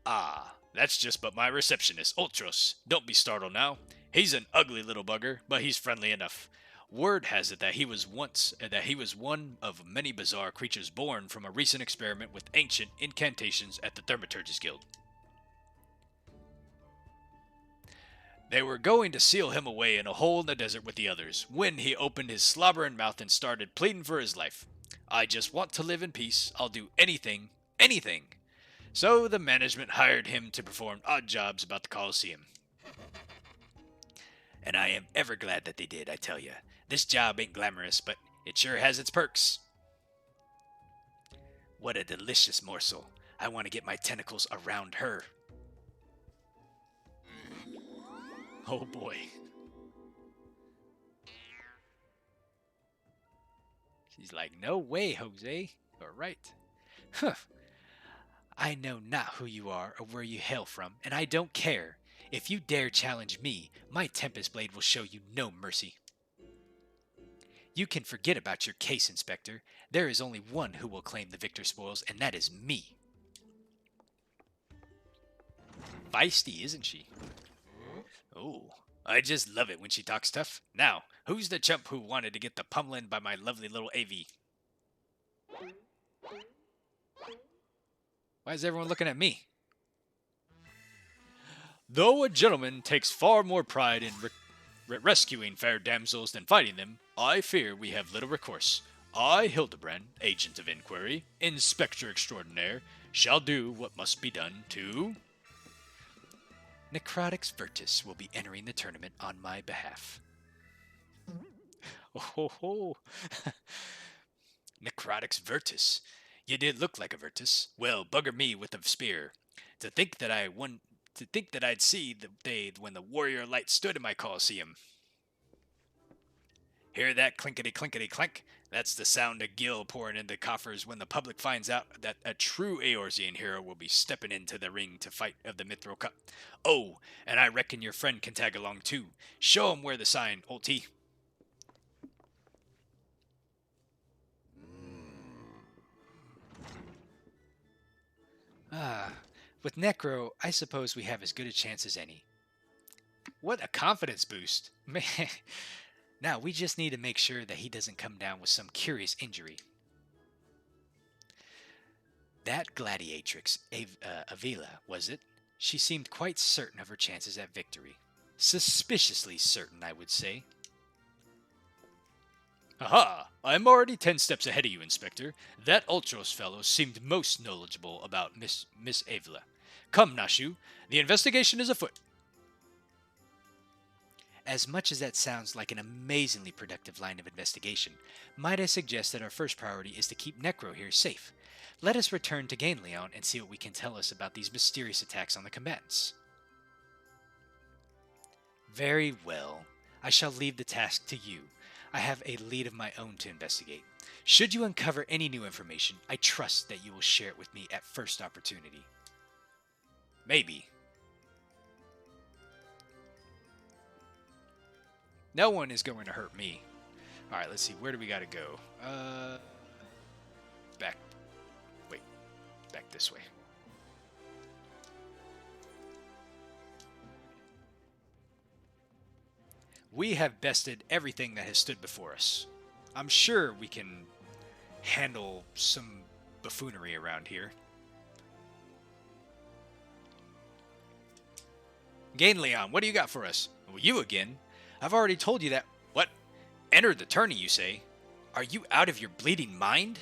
Ah, that's just but my receptionist, Ultros. Don't be startled now. He's an ugly little bugger, but he's friendly enough. Word has it that he was one of many bizarre creatures born from a recent experiment with ancient incantations at the Thaumaturges Guild. They were going to seal him away in a hole in the desert with the others, when he opened his slobbering mouth and started pleading for his life. I just want to live in peace. I'll do anything, anything. So the management hired him to perform odd jobs about the Colosseum.
And I am ever glad that they did, I tell you. This job ain't glamorous, but it sure has its perks. What a delicious morsel. I want to get my tentacles around her.
Oh boy.
She's like, no way, Jose. All right. Huh. I know not who you are or where you hail from, and I don't care. If you dare challenge me, my Tempest Blade will show you no mercy. You can forget about your case, Inspector. There is only one who will claim the victor spoils, and that is me. Feisty, isn't she? Oh, I just love it when she talks tough. Now, who's the chump who wanted to get the pummeling by my lovely little AV? Why is everyone looking at me?
Though a gentleman takes far more pride in rescuing fair damsels than fighting them, I fear we have little recourse. I, Hildebrand, agent of inquiry, inspector extraordinaire, shall do what must be done to...
Necrotics Virtus will be entering the tournament on my behalf.
Oh ho ho.
Necrotics Virtus. You did look like a Virtus. Well, bugger me with a spear. To think that I'd see the day when the warrior light stood in my Colosseum. Hear that clinkety clinkety clink? That's the sound of Gil pouring into coffers when the public finds out that a true Eorzean hero will be stepping into the ring to fight of the Mithril Cup. Oh, and I reckon your friend can tag along too. Show him where the sign, old T. With Necro, I suppose we have as good a chance as any. What a confidence boost. Man. Now, we just need to make sure that he doesn't come down with some curious injury. That gladiatrix, Avila, was it? She seemed quite certain of her chances at victory. Suspiciously certain, I would say.
Aha! I'm already 10 steps ahead of you, Inspector. That Ultros fellow seemed most knowledgeable about Miss Avila. Come, Nashu. The investigation is afoot.
As much as that sounds like an amazingly productive line of investigation, might I suggest that our first priority is to keep Necro here safe. Let us return to Gainleon and see what we can tell us about these mysterious attacks on the combatants. Very well. I shall leave the task to you. I have a lead of my own to investigate. Should you uncover any new information, I trust that you will share it with me at first opportunity. Maybe. No one is going to hurt me. Alright, let's see. Where do we gotta go? Back. Wait. Back this way. We have bested everything that has stood before us. I'm sure we can handle some buffoonery around here. Gainleon, what do you got for us? Well, you again. I've already told you that. What? Enter the tourney, you say? Are you out of your bleeding mind?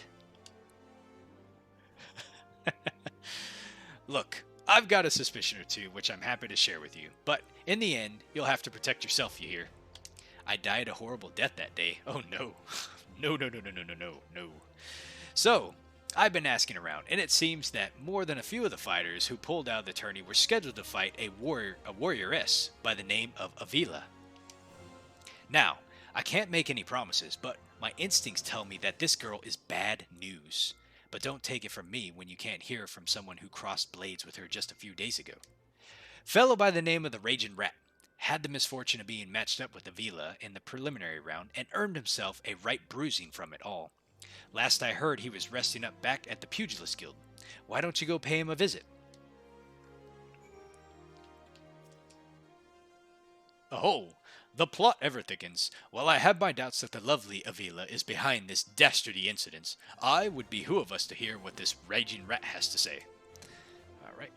Look, I've got a suspicion or two, which I'm happy to share with you. But in the end, you'll have to protect yourself, you hear? I died a horrible death that day. Oh no. No. So, I've been asking around, and it seems that more than a few of the fighters who pulled out of the tourney were scheduled to fight a warrioress by the name of Avila. Now, I can't make any promises, but my instincts tell me that this girl is bad news. But don't take it from me when you can't hear from someone who crossed blades with her just a few days ago. Fellow by the name of the Raging Rat had the misfortune of being matched up with Avila in the preliminary round and earned himself a right bruising from it all. Last I heard, he was resting up back at the Pugilist Guild. Why don't you go pay him a visit?
Oh, the plot ever thickens. While I have my doubts that the lovely Avila is behind this dastardly incident, I would behoove us to hear what this raging rat has to say.
Alright.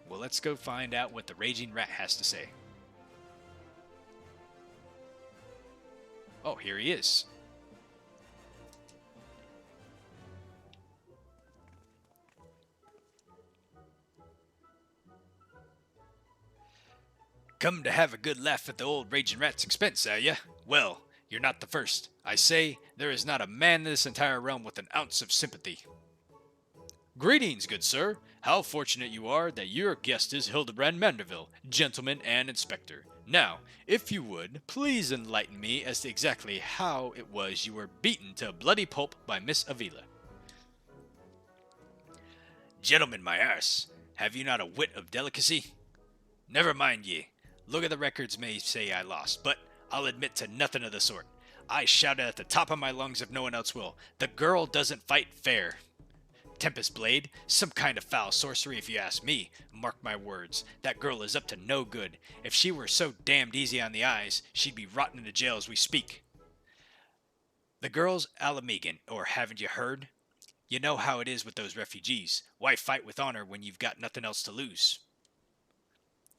Well, let's go find out what the Raging Rat has to say. Oh, here he is.
Come to have a good laugh at the old raging rat's expense, are ya? Well, you're not the first. I say, there is not a man in this entire realm with an ounce of sympathy. Greetings, good sir. How fortunate you are that your guest is Hildebrand Manderville, gentleman and inspector. Now, if you would, please enlighten me as to exactly how it was you were beaten to a bloody pulp by Miss Avila. Gentlemen, my arse, have you not a whit of delicacy? Never mind ye. Look at the records may say I lost, but I'll admit to nothing of the sort. I shouted at the top of my lungs if no one else will. The girl doesn't fight fair. Tempest Blade, some kind of foul sorcery if you ask me. Mark my words, that girl is up to no good. If she were so damned easy on the eyes, she'd be rotting in the jail as we speak. The girl's Alamegan, or haven't you heard? You know how it is with those refugees. Why fight with honor when you've got nothing else to lose?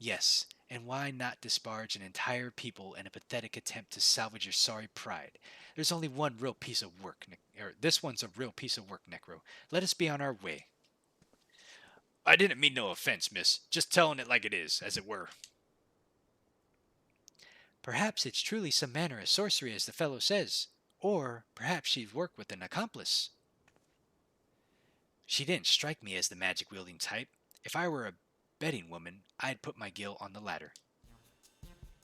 Yes, and why not disparage an entire people in a pathetic attempt to salvage your sorry pride? There's only one real piece of work, this one's a real piece of work, Necro. Let us be on our way.
I didn't mean no offense, miss. Just telling it like it is, as it were.
Perhaps it's truly some manner of sorcery, as the fellow says. Or perhaps she's worked with an accomplice. She didn't strike me as the magic-wielding type. If I were a betting woman, I'd put my gill on the latter.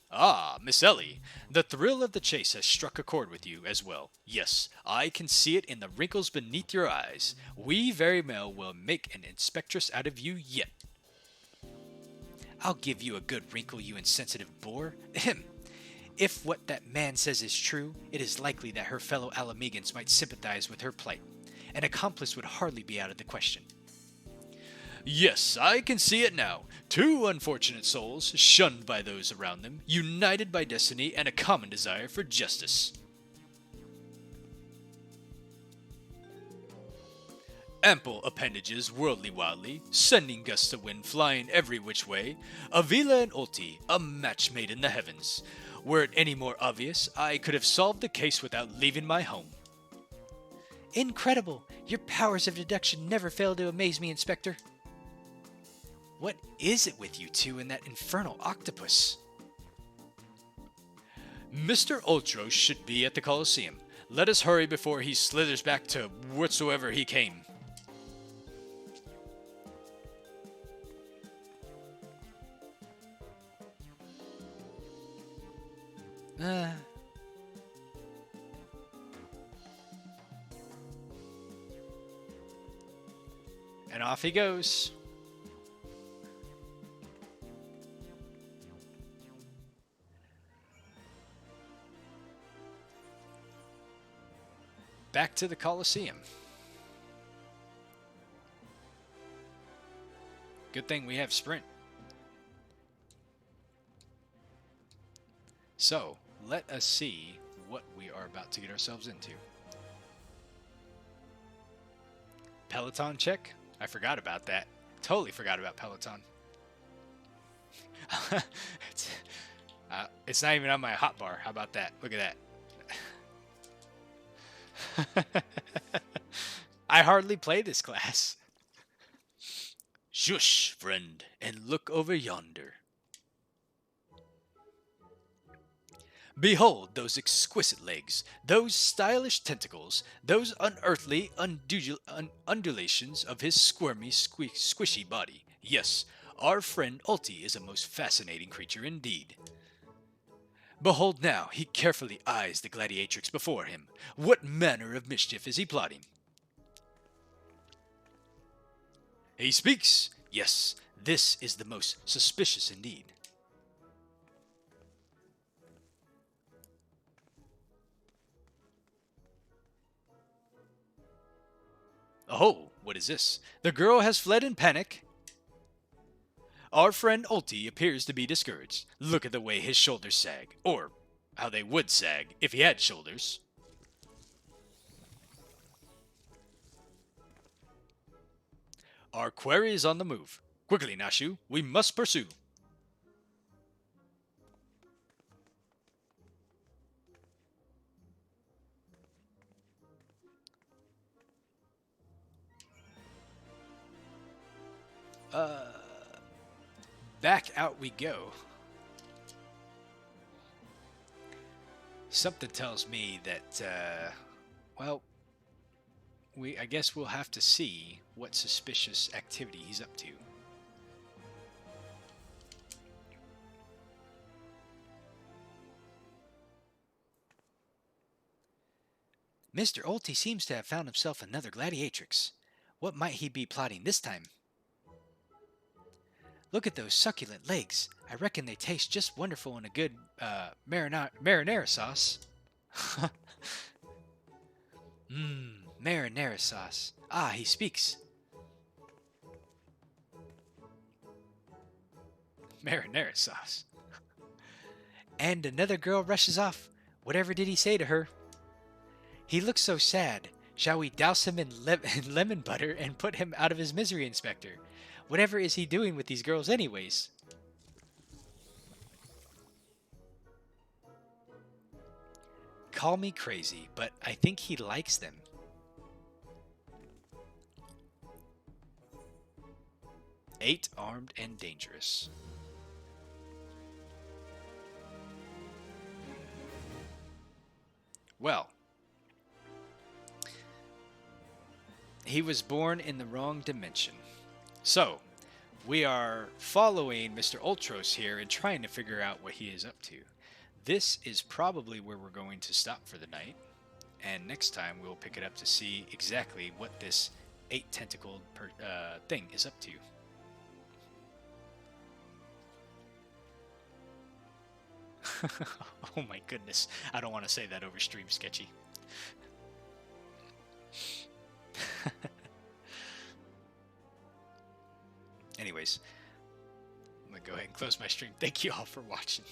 Ah, Miss Ellie, the thrill of the chase has struck a chord with you as well. Yes, I can see it in the wrinkles beneath your eyes. We very well will make an inspectress out of you yet.
I'll give you a good wrinkle, you insensitive boor. Ahem. If what that man says is true, it is likely that her fellow Alamegans might sympathize with her plight. An accomplice would hardly be out of the question.
Yes, I can see it now. Two unfortunate souls, shunned by those around them, united by destiny and a common desire for justice. Ample appendages worldly wildly, sending gusts of wind flying every which way. Avila and Ulti, a match made in the heavens. Were it any more obvious, I could have solved the case without leaving my home.
Incredible! Your powers of deduction never fail to amaze me, Inspector. What is it with you two and that infernal octopus?
Mr. Ultros should be at the Colosseum. Let us hurry before he slithers back to whatsoever he came.
And off he goes. Back to the Colosseum. Good thing we have sprint. So, let us see what we are about to get ourselves into. Peloton check? I forgot about that. Totally forgot about Peloton. It's not even on my hotbar. How about that? Look at that. I hardly play this class.
Shush, friend, and look over yonder. Behold those exquisite legs, those stylish tentacles, those unearthly undulations of his squirmy, squishy body. Yes, our friend Ulti is a most fascinating creature indeed. Behold now, he carefully eyes the gladiatrix before him. What manner of mischief is he plotting? He speaks! Yes, this is the most suspicious indeed. Oh, what is this? The girl has fled in panic. Our friend Ulti appears to be discouraged. Look at the way his shoulders sag. Or, how they would sag if he had shoulders. Our quarry is on the move. Quickly, Nashu, we must pursue.
Back out we go. something tells me that, well, I guess we'll have to see what suspicious activity he's up to. Mr. Olty seems to have found himself another gladiatrix. What might he be plotting this time? Look at those succulent legs. I reckon they taste just wonderful in a good marinara sauce. Marinara sauce. Ah, he speaks. Marinara sauce. And another girl rushes off. Whatever did he say to her? He looks so sad. Shall we douse him in lemon butter and put him out of his misery, Inspector? Whatever is he doing with these girls anyways? Call me crazy, but I think he likes them. Eight, armed and dangerous. Well, he was born in the wrong dimension. So, we are following Mr. Ultros here and trying to figure out what he is up to. This is probably where we're going to stop for the night, and next time we'll pick it up to see exactly what this 8-tentacled thing is up to. Oh my goodness, I don't want to say that over stream, Sketchy. Anyways, I'm going to go ahead and close my stream. Thank you all for watching.